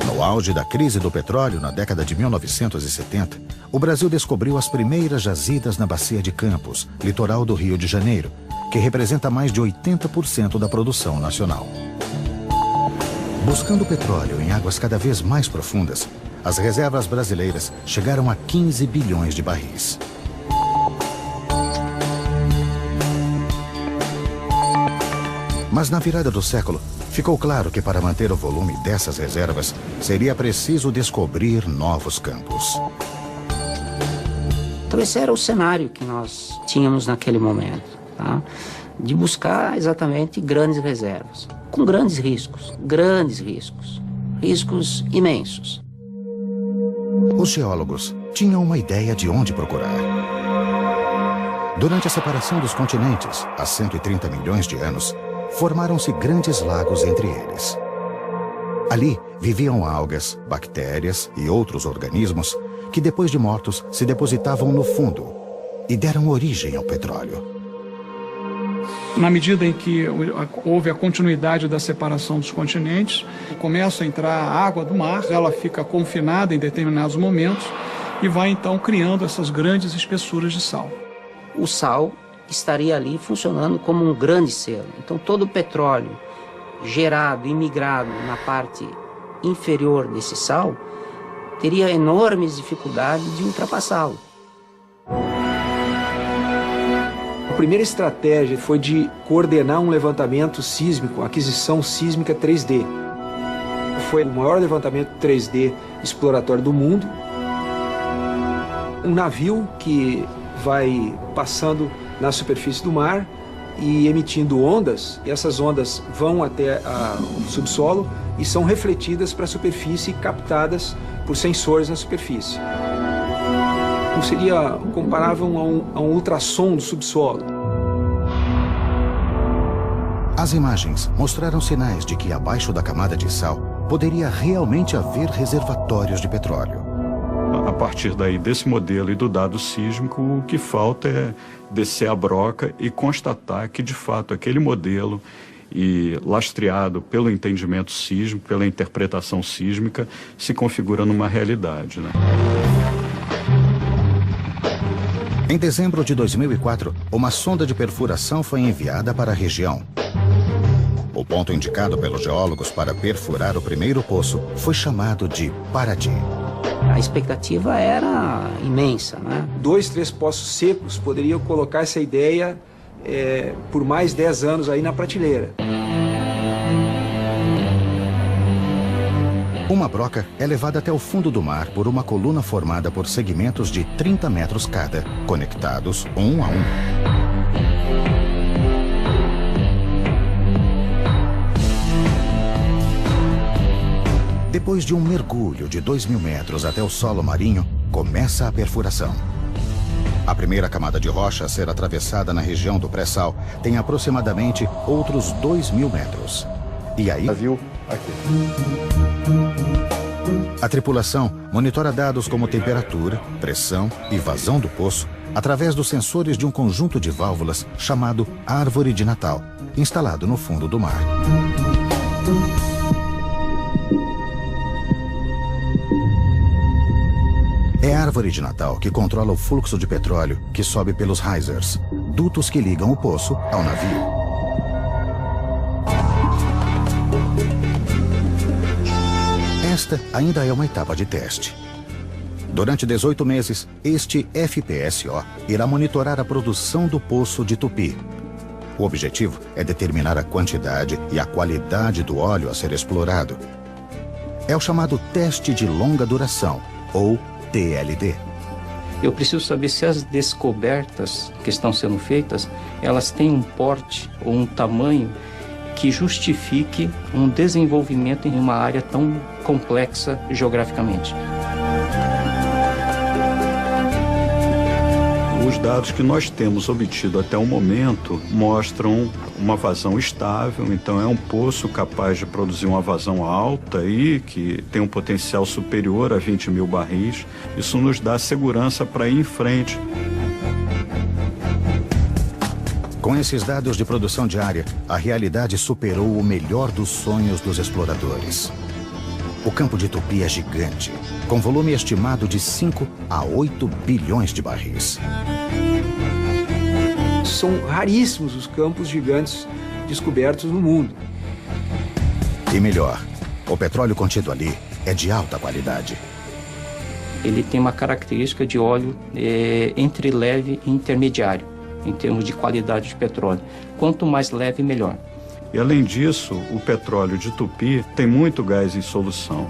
No auge da crise do petróleo na década de 1970, o Brasil descobriu as primeiras jazidas na Bacia de Campos, litoral do Rio de Janeiro, que representa mais de 80% da produção nacional. Buscando petróleo em águas cada vez mais profundas, as reservas brasileiras chegaram a 15 bilhões de barris. Mas na virada do século, ficou claro que para manter o volume dessas reservas, seria preciso descobrir novos campos. Então esse era o cenário que nós tínhamos naquele momento, tá? De buscar exatamente grandes reservas, com grandes riscos imensos. Os geólogos tinham uma ideia de onde procurar. Durante a separação dos continentes, há 130 milhões de anos, formaram-se grandes lagos entre eles. Ali viviam algas, bactérias e outros organismos que, depois de mortos, se depositavam no fundo e deram origem ao petróleo. Na medida em que houve a continuidade da separação dos continentes, começa a entrar a água do mar, ela fica confinada em determinados momentos e vai então criando essas grandes espessuras de sal. O sal estaria ali funcionando como um grande selo. Então todo o petróleo gerado e migrado na parte inferior desse sal teria enormes dificuldades de ultrapassá-lo. A primeira estratégia foi de coordenar um levantamento sísmico, aquisição sísmica 3D. Foi o maior levantamento 3D exploratório do mundo. Um navio que vai passando na superfície do mar e emitindo ondas, e essas ondas vão até o subsolo e são refletidas para a superfície e captadas por sensores na superfície. Seria comparável a um ultrassom do subsolo. As imagens mostraram sinais de que abaixo da camada de sal poderia realmente haver reservatórios de petróleo. A partir daí desse modelo e do dado sísmico, o que falta é descer a broca e constatar que, de fato, aquele modelo, e lastreado pelo entendimento sísmico, pela interpretação sísmica, se configura numa realidade, né? Em dezembro de 2004, uma sonda de perfuração foi enviada para a região. O ponto indicado pelos geólogos para perfurar o primeiro poço foi chamado de Paraty. A expectativa era imensa, né? 2, 3 poços secos poderiam colocar essa ideia por mais 10 anos aí na prateleira. Uma broca é levada até o fundo do mar por uma coluna formada por segmentos de 30 metros cada, conectados um a um. Depois de um mergulho de 2.000 metros até o solo marinho, começa a perfuração. A primeira camada de rocha a ser atravessada na região do pré-sal tem aproximadamente outros 2.000 metros. E aí... A tripulação monitora dados como temperatura, pressão e vazão do poço através dos sensores de um conjunto de válvulas chamado Árvore de Natal, instalado no fundo do mar. É a Árvore de Natal que controla o fluxo de petróleo que sobe pelos risers, dutos que ligam o poço ao navio. Esta ainda é uma etapa de teste. Durante 18 meses, este FPSO irá monitorar a produção do poço de Tupi. O objetivo é determinar a quantidade e a qualidade do óleo a ser explorado. É o chamado Teste de Longa Duração, ou TLD. Eu preciso saber se as descobertas que estão sendo feitas, elas têm um porte ou um tamanho que justifique um desenvolvimento em uma área tão complexa geograficamente. Os dados que nós temos obtido até o momento mostram uma vazão estável, então é um poço capaz de produzir uma vazão alta e que tem um potencial superior a 20 mil barris. Isso nos dá segurança para ir em frente. Com esses dados de produção diária, a realidade superou o melhor dos sonhos dos exploradores. O campo de Tupi é gigante, com volume estimado de 5 a 8 bilhões de barris. São raríssimos os campos gigantes descobertos no mundo. E melhor, o petróleo contido ali é de alta qualidade. Ele tem uma característica de óleo entre leve e intermediário, em termos de qualidade de petróleo. Quanto mais leve, melhor. E além disso, o petróleo de Tupi tem muito gás em solução.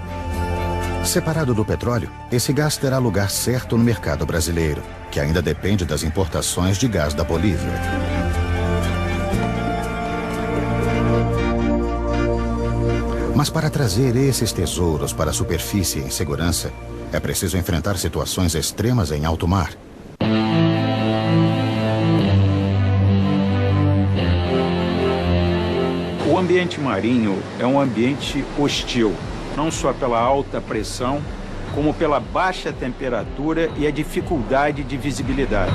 Separado do petróleo, esse gás terá lugar certo no mercado brasileiro, que ainda depende das importações de gás da Bolívia. Mas para trazer esses tesouros para a superfície em segurança, é preciso enfrentar situações extremas em alto mar. O ambiente marinho é um ambiente hostil, não só pela alta pressão, como pela baixa temperatura e a dificuldade de visibilidade.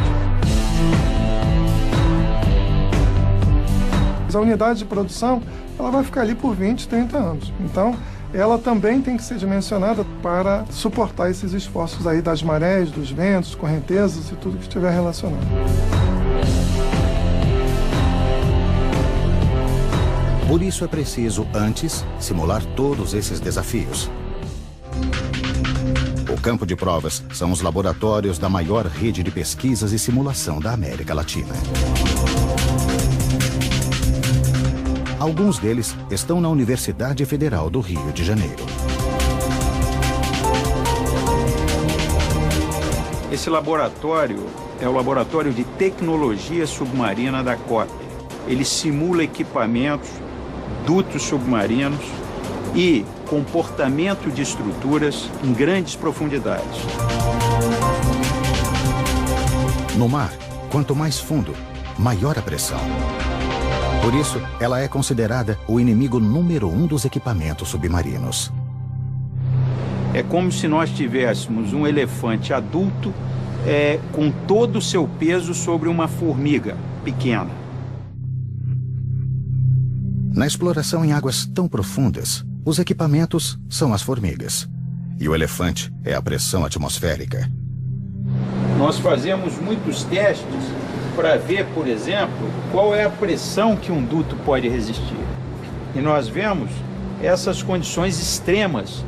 A unidade de produção ela vai ficar ali por 20, 30 anos. Então, ela também tem que ser dimensionada para suportar esses esforços aí das marés, dos ventos, correntezas e tudo que estiver relacionado. Por isso é preciso, antes, simular todos esses desafios. O campo de provas são os laboratórios da maior rede de pesquisas e simulação da América Latina. Alguns deles estão na Universidade Federal do Rio de Janeiro. Esse laboratório é o Laboratório de Tecnologia Submarina da COP. Ele simula equipamentos, dutos submarinos e comportamento de estruturas em grandes profundidades. No mar, quanto mais fundo, maior a pressão. Por isso, ela é considerada o inimigo número 1 dos equipamentos submarinos. É como se nós tivéssemos um elefante adulto com todo o seu peso sobre uma formiga pequena. Na exploração em águas tão profundas, os equipamentos são as formigas. E o elefante é a pressão atmosférica. Nós fazemos muitos testes para ver, por exemplo, qual é a pressão que um duto pode resistir. E nós vemos essas condições extremas,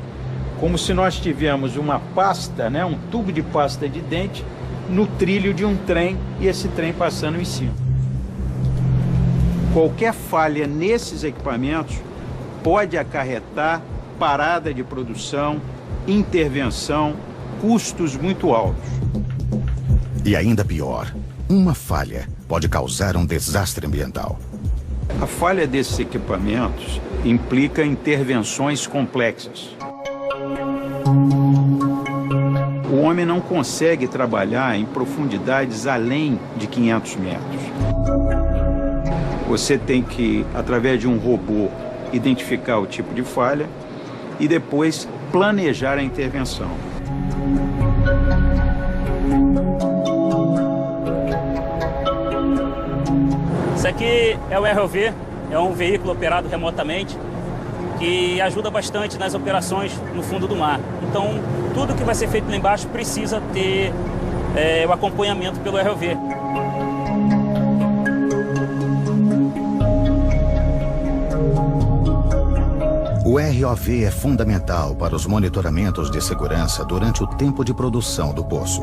como se nós tivéssemos uma pasta, um tubo de pasta de dente, no trilho de um trem e esse trem passando em cima. Qualquer falha nesses equipamentos pode acarretar parada de produção, intervenção, custos muito altos. E ainda pior, uma falha pode causar um desastre ambiental. A falha desses equipamentos implica intervenções complexas. O homem não consegue trabalhar em profundidades além de 500 metros. Você tem que, através de um robô, identificar o tipo de falha e depois planejar a intervenção. Isso aqui é o ROV, é um veículo operado remotamente que ajuda bastante nas operações no fundo do mar. Então, tudo que vai ser feito lá embaixo precisa ter o acompanhamento pelo ROV. O ROV é fundamental para os monitoramentos de segurança durante o tempo de produção do poço.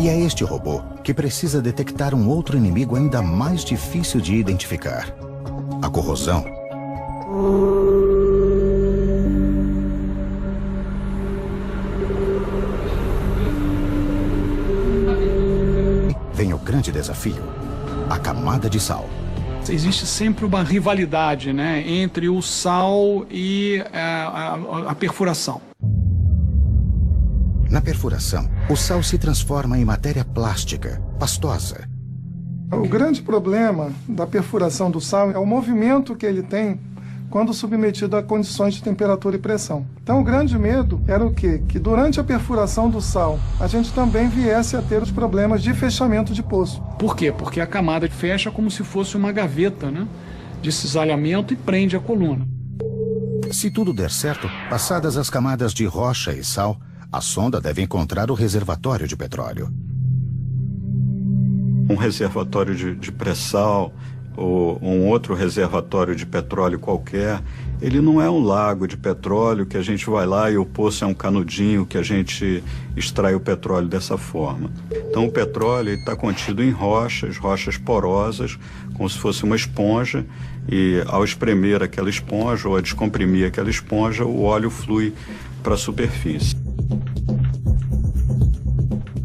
E é este robô que precisa detectar um outro inimigo ainda mais difícil de identificar: a corrosão. grande desafio: a camada de sal. Existe sempre uma rivalidade, né, entre o sal e a perfuração. Na perfuração, o sal se transforma em matéria plástica, pastosa. O grande problema da perfuração do sal é o movimento que ele tem quando submetido a condições de temperatura e pressão. Então o grande medo era o quê? Que durante a perfuração do sal, a gente também viesse a ter os problemas de fechamento de poço. Por quê? Porque a camada fecha como se fosse uma gaveta, né, de cisalhamento e prende a coluna. Se tudo der certo, passadas as camadas de rocha e sal, a sonda deve encontrar o reservatório de petróleo. Um reservatório de pré-sal ou um outro reservatório de petróleo qualquer, ele não é um lago de petróleo que a gente vai lá e o poço é um canudinho que a gente extrai o petróleo dessa forma. Então o petróleo está contido em rochas porosas, como se fosse uma esponja, e ao espremer aquela esponja ou a descomprimir aquela esponja, o óleo flui para a superfície.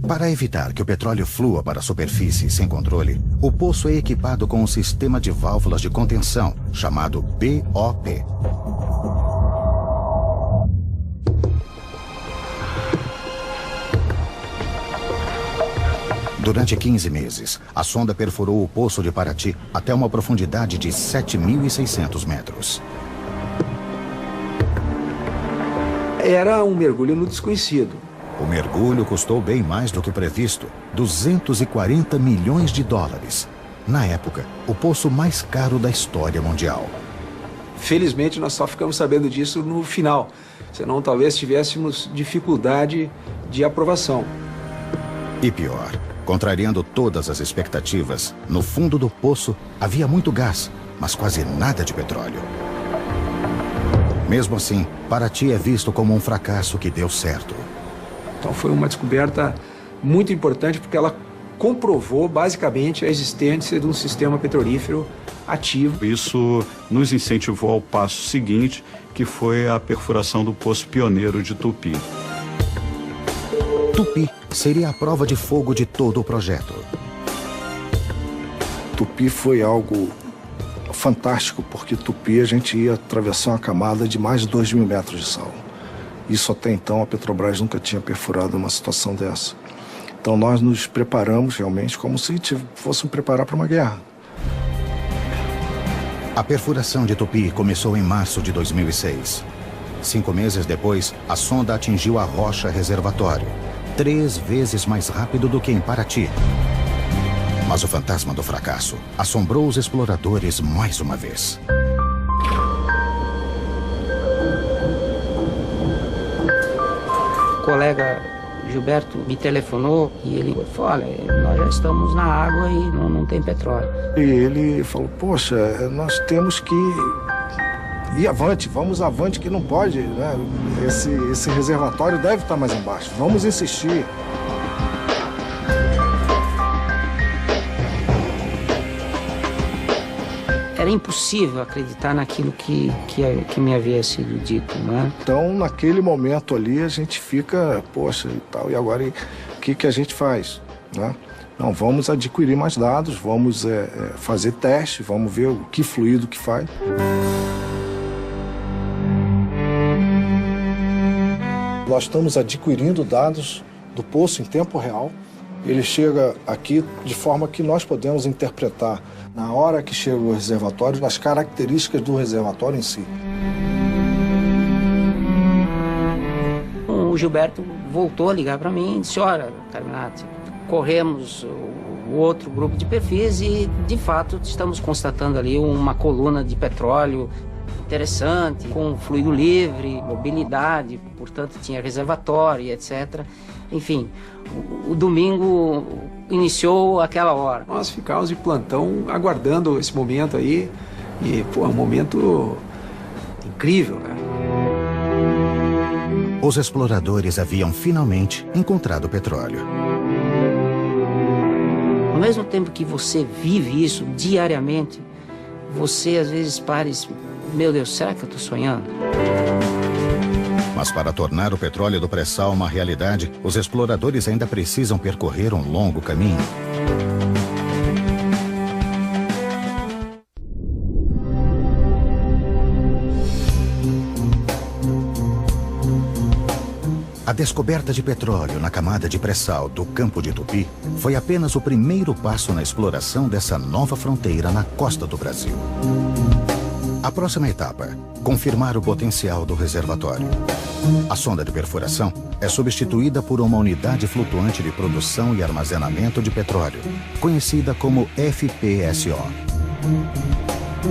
Para evitar que o petróleo flua para a superfície sem controle, o poço é equipado com um sistema de válvulas de contenção, chamado BOP. Durante 15 meses, a sonda perfurou o poço de Paraty até uma profundidade de 7.600 metros. Era um mergulho no desconhecido. O mergulho custou bem mais do que previsto, 240 milhões de dólares. Na época, o poço mais caro da história mundial. Felizmente, nós só ficamos sabendo disso no final. Senão, talvez tivéssemos dificuldade de aprovação. E pior, contrariando todas as expectativas, no fundo do poço havia muito gás, mas quase nada de petróleo. Mesmo assim, Paraty é visto como um fracasso que deu certo. Então foi uma descoberta muito importante porque ela comprovou basicamente a existência de um sistema petrolífero ativo. Isso nos incentivou ao passo seguinte, que foi a perfuração do poço pioneiro de Tupi. Tupi seria a prova de fogo de todo o projeto. Tupi foi algo fantástico, porque Tupi a gente ia atravessar uma camada de mais de 2.000 metros de sal. Isso até então a Petrobras nunca tinha perfurado uma situação dessa. Então nós nos preparamos realmente como se fôssemos preparar para uma guerra. A perfuração de Tupi começou em março de 2006. 5 meses depois, a sonda atingiu a rocha reservatório, 3 vezes mais rápido do que em Paraty. Mas o fantasma do fracasso assombrou os exploradores mais uma vez. O colega Gilberto me telefonou e ele falou: olha, nós já estamos na água e não tem petróleo. E ele falou: poxa, nós temos que ir avante, vamos avante, que não pode, né? Esse reservatório deve estar mais embaixo, vamos insistir. Era impossível acreditar naquilo que me havia sido dito, né? Então, naquele momento ali, a gente fica, poxa, e tal, e agora o que a gente faz, né? Não, vamos adquirir mais dados, vamos fazer teste, vamos ver o que fluido que faz. Nós estamos adquirindo dados do poço em tempo real. Ele chega aqui de forma que nós podemos interpretar, na hora que chega o reservatório, as características do reservatório em si. O Gilberto voltou a ligar para mim e disse: olha, Carminati, corremos o outro grupo de perfis e, de fato, estamos constatando ali uma coluna de petróleo interessante, com fluido livre, mobilidade, portanto tinha reservatório, etc. Enfim, o domingo iniciou aquela hora. Nós ficávamos de plantão aguardando esse momento aí e, pô, é um momento incrível, cara. Os exploradores haviam finalmente encontrado petróleo. Ao mesmo tempo que você vive isso diariamente, você às vezes para e diz: meu Deus, será que eu estou sonhando? Mas para tornar o petróleo do pré-sal uma realidade, os exploradores ainda precisam percorrer um longo caminho. A descoberta de petróleo na camada de pré-sal do Campo de Tupi foi apenas o primeiro passo na exploração dessa nova fronteira na costa do Brasil. A próxima etapa, confirmar o potencial do reservatório. A sonda de perfuração é substituída por uma unidade flutuante de produção e armazenamento de petróleo, conhecida como FPSO.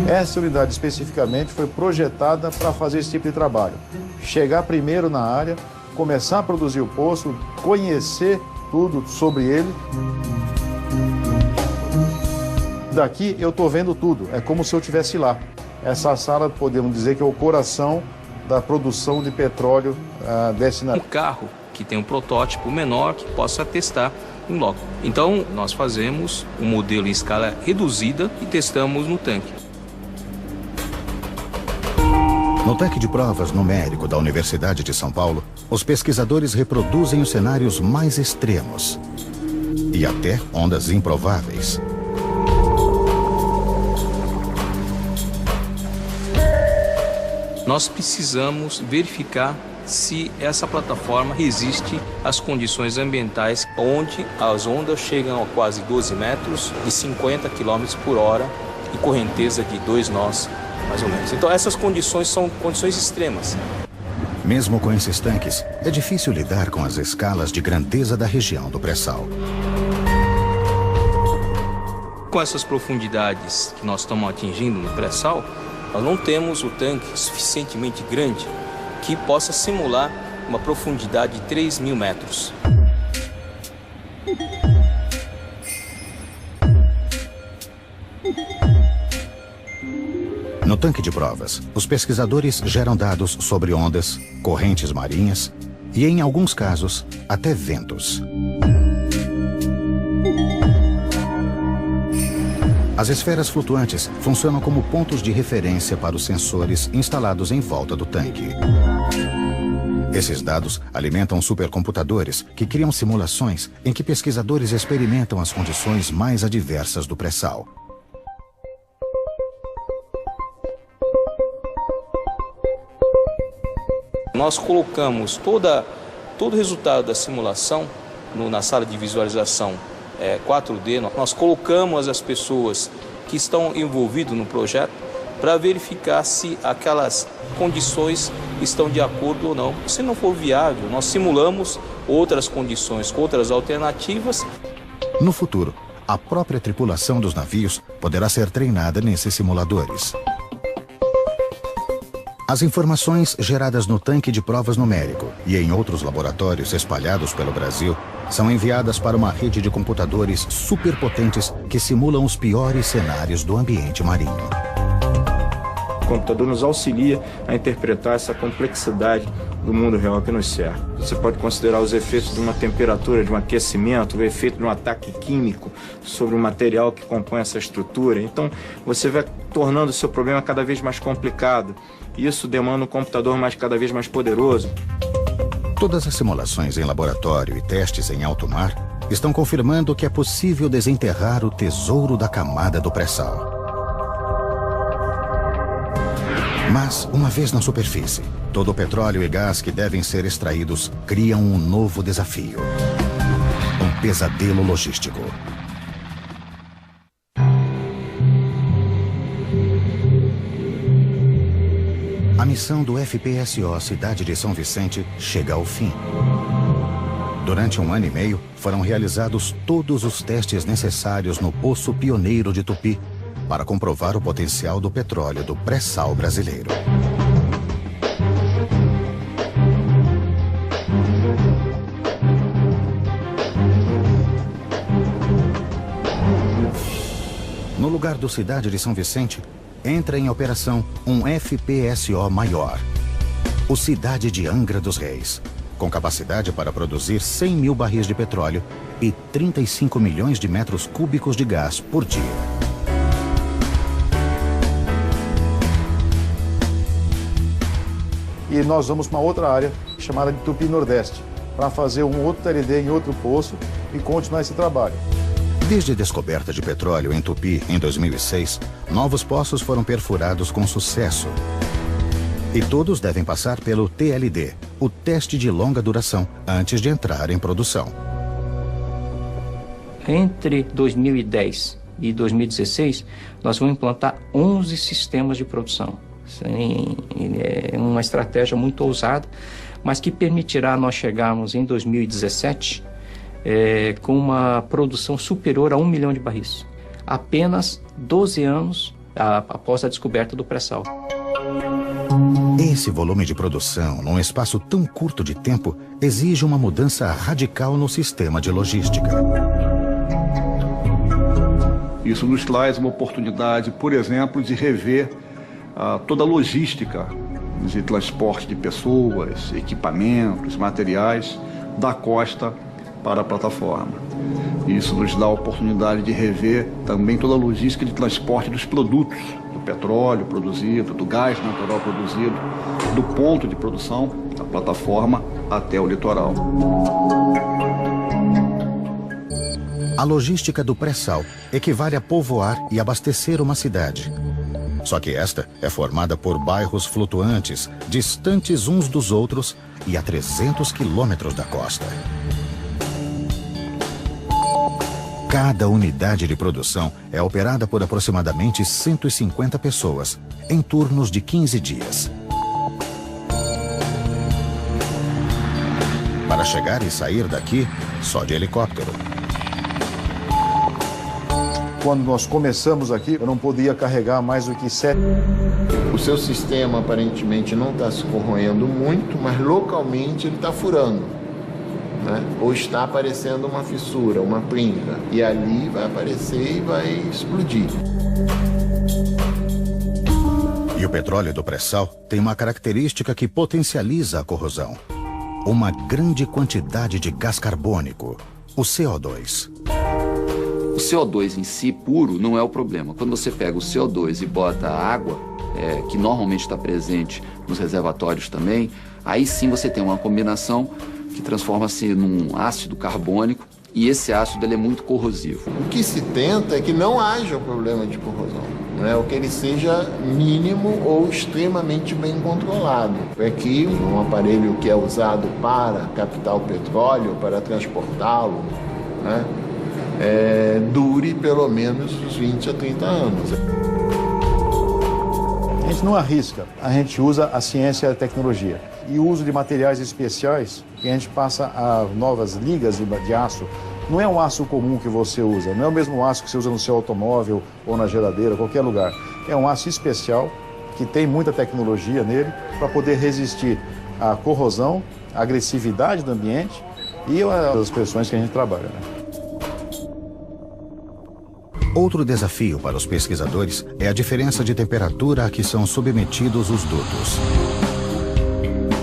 Essa unidade especificamente foi projetada para fazer esse tipo de trabalho. Chegar primeiro na área, começar a produzir o poço, conhecer tudo sobre ele. Daqui eu estou vendo tudo, é como se eu estivesse lá. Essa sala, podemos dizer que é o coração da produção de petróleo desse navio. Um carro que tem um protótipo menor que possa testar em loco. Então, nós fazemos um modelo em escala reduzida e testamos no tanque. No tanque de provas numérico da Universidade de São Paulo, os pesquisadores reproduzem os cenários mais extremos e até ondas improváveis. Nós precisamos verificar se essa plataforma resiste às condições ambientais, onde as ondas chegam a quase 12 metros e 50 km por hora e correnteza de 2 nós, mais ou menos. Então essas condições são condições extremas. Mesmo com esses tanques, é difícil lidar com as escalas de grandeza da região do pré-sal. Com essas profundidades que nós estamos atingindo no pré-sal, nós não temos o tanque suficientemente grande que possa simular uma profundidade de 3.000 metros. No tanque de provas, os pesquisadores geram dados sobre ondas, correntes marinhas e, em alguns casos, até ventos. As esferas flutuantes funcionam como pontos de referência para os sensores instalados em volta do tanque. Esses dados alimentam supercomputadores que criam simulações em que pesquisadores experimentam as condições mais adversas do pré-sal. Nós colocamos todo o resultado da simulação na sala de visualização 4D. Nós colocamos as pessoas que estão envolvidas no projeto para verificar se aquelas condições estão de acordo ou não. Se não for viável, nós simulamos outras condições, outras alternativas. No futuro, a própria tripulação dos navios poderá ser treinada nesses simuladores. As informações geradas no tanque de provas numérico e em outros laboratórios espalhados pelo Brasil são enviadas para uma rede de computadores superpotentes que simulam os piores cenários do ambiente marinho. O computador nos auxilia a interpretar essa complexidade do mundo real que nos cerca. Você pode considerar os efeitos de uma temperatura, de um aquecimento, o efeito de um ataque químico sobre o material que compõe essa estrutura. Então, você vai tornando o seu problema cada vez mais complicado. Isso demanda um computador cada vez mais poderoso. Todas as simulações em laboratório e testes em alto mar estão confirmando que é possível desenterrar o tesouro da camada do pré-sal. Mas, uma vez na superfície, todo o petróleo e gás que devem ser extraídos criam um novo desafio. Um pesadelo logístico. A missão do FPSO Cidade de São Vicente chega ao fim. Durante 1 ano e meio, foram realizados todos os testes necessários no Poço Pioneiro de Tupi para comprovar o potencial do petróleo do pré-sal brasileiro. No lugar do Cidade de São Vicente, entra em operação um FPSO maior, o Cidade de Angra dos Reis, com capacidade para produzir 100 mil barris de petróleo e 35 milhões de metros cúbicos de gás por dia. E nós vamos para uma outra área chamada de Tupi Nordeste, para fazer um outro TLD em outro poço e continuar esse trabalho. Desde a descoberta de petróleo em Tupi em 2006, novos poços foram perfurados com sucesso. E todos devem passar pelo TLD, o teste de longa duração antes de entrar em produção. Entre 2010 e 2016, nós vamos implantar 11 sistemas de produção. É uma estratégia muito ousada, mas que permitirá nós chegarmos em 2017 com uma produção superior a 1 milhão de barris. Apenas 12 anos após a descoberta do pré-sal. Esse volume de produção, num espaço tão curto de tempo, exige uma mudança radical no sistema de logística. Isso nos traz uma oportunidade, por exemplo, de rever toda a logística de transporte de pessoas, equipamentos, materiais da costa para a plataforma. Isso nos dá a oportunidade de rever também toda a logística de transporte dos produtos, do petróleo produzido, do gás natural produzido, do ponto de produção, da plataforma, até o litoral. A logística do pré-sal equivale a povoar e abastecer uma cidade. Só que esta é formada por bairros flutuantes, distantes uns dos outros e a 300 quilômetros da costa. Cada unidade de produção é operada por aproximadamente 150 pessoas, em turnos de 15 dias. Para chegar e sair daqui, só de helicóptero. Quando nós começamos aqui, eu não podia carregar mais do que 7. O seu sistema aparentemente não está se corroendo muito, mas localmente ele está furando, né? Ou está aparecendo uma fissura, uma pringa. E ali vai aparecer e vai explodir. E o petróleo do pré-sal tem uma característica que potencializa a corrosão. Uma grande quantidade de gás carbônico, o CO2. O CO2 em si, puro, não é o problema. Quando você pega o CO2 e bota a água, que normalmente está presente nos reservatórios também, aí sim você tem uma combinação que transforma-se num ácido carbônico, e esse ácido ele é muito corrosivo. O que se tenta é que não haja problema de corrosão, né? Ou que ele seja mínimo ou extremamente bem controlado. É que um aparelho que é usado para captar o petróleo, para transportá-lo, né, dure pelo menos uns 20 a 30 anos. A gente não arrisca, a gente usa a ciência e a tecnologia. E o uso de materiais especiais, que a gente passa a novas ligas de aço. Não é um aço comum que você usa, não é o mesmo aço que você usa no seu automóvel ou na geladeira, qualquer lugar. É um aço especial, que tem muita tecnologia nele, para poder resistir à corrosão, à agressividade do ambiente e às pressões que a gente trabalha, né? Outro desafio para os pesquisadores é a diferença de temperatura a que são submetidos os dutos.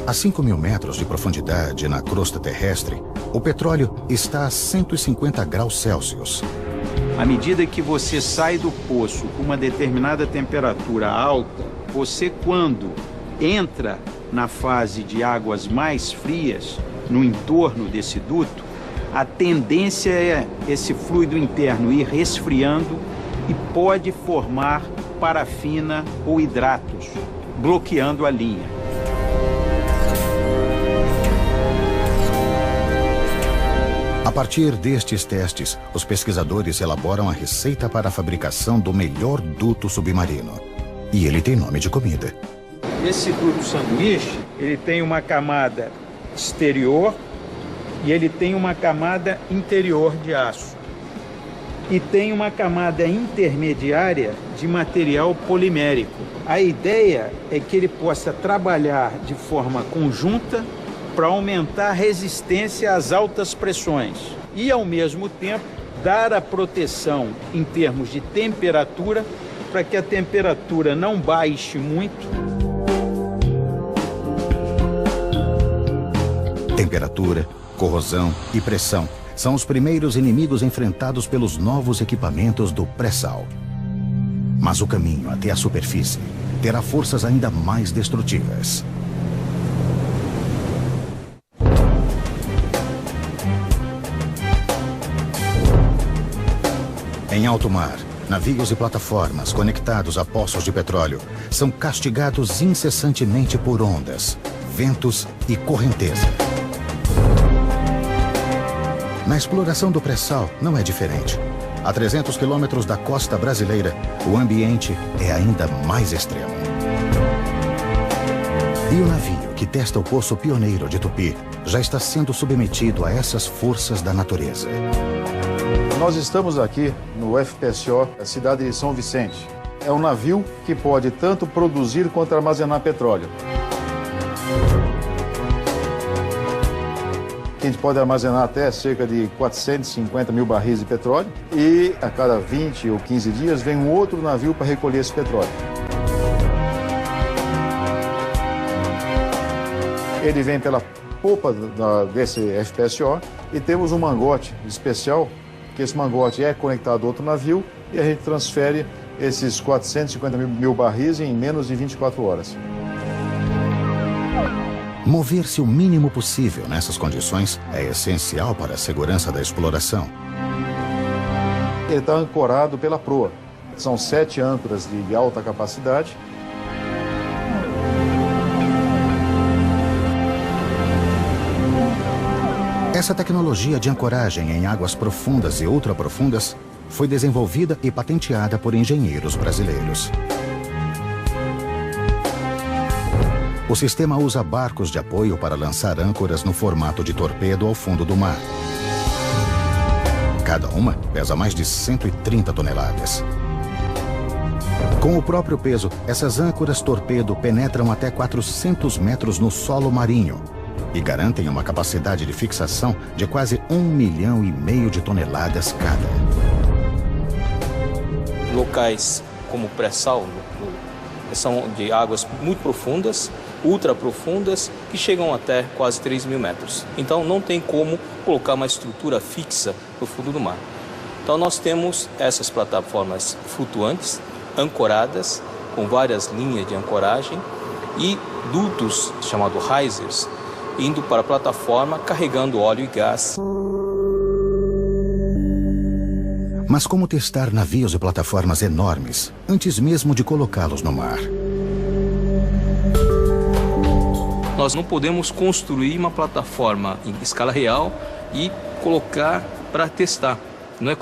A 5.000 metros de profundidade na crosta terrestre, o petróleo está a 150 graus Celsius. À medida que você sai do poço com uma determinada temperatura alta, você, quando entra na fase de águas mais frias, no entorno desse duto, a tendência é esse fluido interno ir resfriando e pode formar parafina ou hidratos, bloqueando a linha. A partir destes testes, os pesquisadores elaboram a receita para a fabricação do melhor duto submarino. E ele tem nome de comida. Esse duto sanduíche, ele tem uma camada exterior e ele tem uma camada interior de aço. E tem uma camada intermediária de material polimérico. A ideia é que ele possa trabalhar de forma conjunta para aumentar a resistência às altas pressões e, ao mesmo tempo, dar a proteção em termos de temperatura para que a temperatura não baixe muito. Temperatura, corrosão e pressão são os primeiros inimigos enfrentados pelos novos equipamentos do pré-sal. Mas o caminho até a superfície terá forças ainda mais destrutivas. Em alto mar, navios e plataformas conectados a poços de petróleo são castigados incessantemente por ondas, ventos e correnteza. Na exploração do pré-sal não é diferente. A 300 quilômetros da costa brasileira, o ambiente é ainda mais extremo. E o navio que testa o poço pioneiro de Tupi já está sendo submetido a essas forças da natureza. Nós estamos aqui no FPSO, a cidade de São Vicente. É um navio que pode tanto produzir quanto armazenar petróleo. A gente pode armazenar até cerca de 450 mil barris de petróleo e a cada 20 ou 15 dias vem um outro navio para recolher esse petróleo. Ele vem pela popa desse FPSO e temos um mangote especial, que esse mangote é conectado a outro navio e a gente transfere esses 450 mil barris em menos de 24 horas. Mover-se o mínimo possível nessas condições é essencial para a segurança da exploração. Ele está ancorado pela proa. São 7 âncoras de alta capacidade. Essa tecnologia de ancoragem em águas profundas e ultraprofundas foi desenvolvida e patenteada por engenheiros brasileiros. O sistema usa barcos de apoio para lançar âncoras no formato de torpedo ao fundo do mar. Cada uma pesa mais de 130 toneladas. Com o próprio peso, essas âncoras torpedo penetram até 400 metros no solo marinho e garantem uma capacidade de fixação de quase 1,5 milhão de toneladas cada. Locais como o pré-sal são de águas muito profundas, ultra profundas, que chegam até quase 3 mil metros. Então não tem como colocar uma estrutura fixa no fundo do mar. Então nós temos essas plataformas flutuantes, ancoradas, com várias linhas de ancoragem e dutos chamados risers, indo para a plataforma carregando óleo e gás. Mas como testar navios e plataformas enormes antes mesmo de colocá-los no mar? Nós não podemos construir uma plataforma em escala real e colocar para testar. Não é como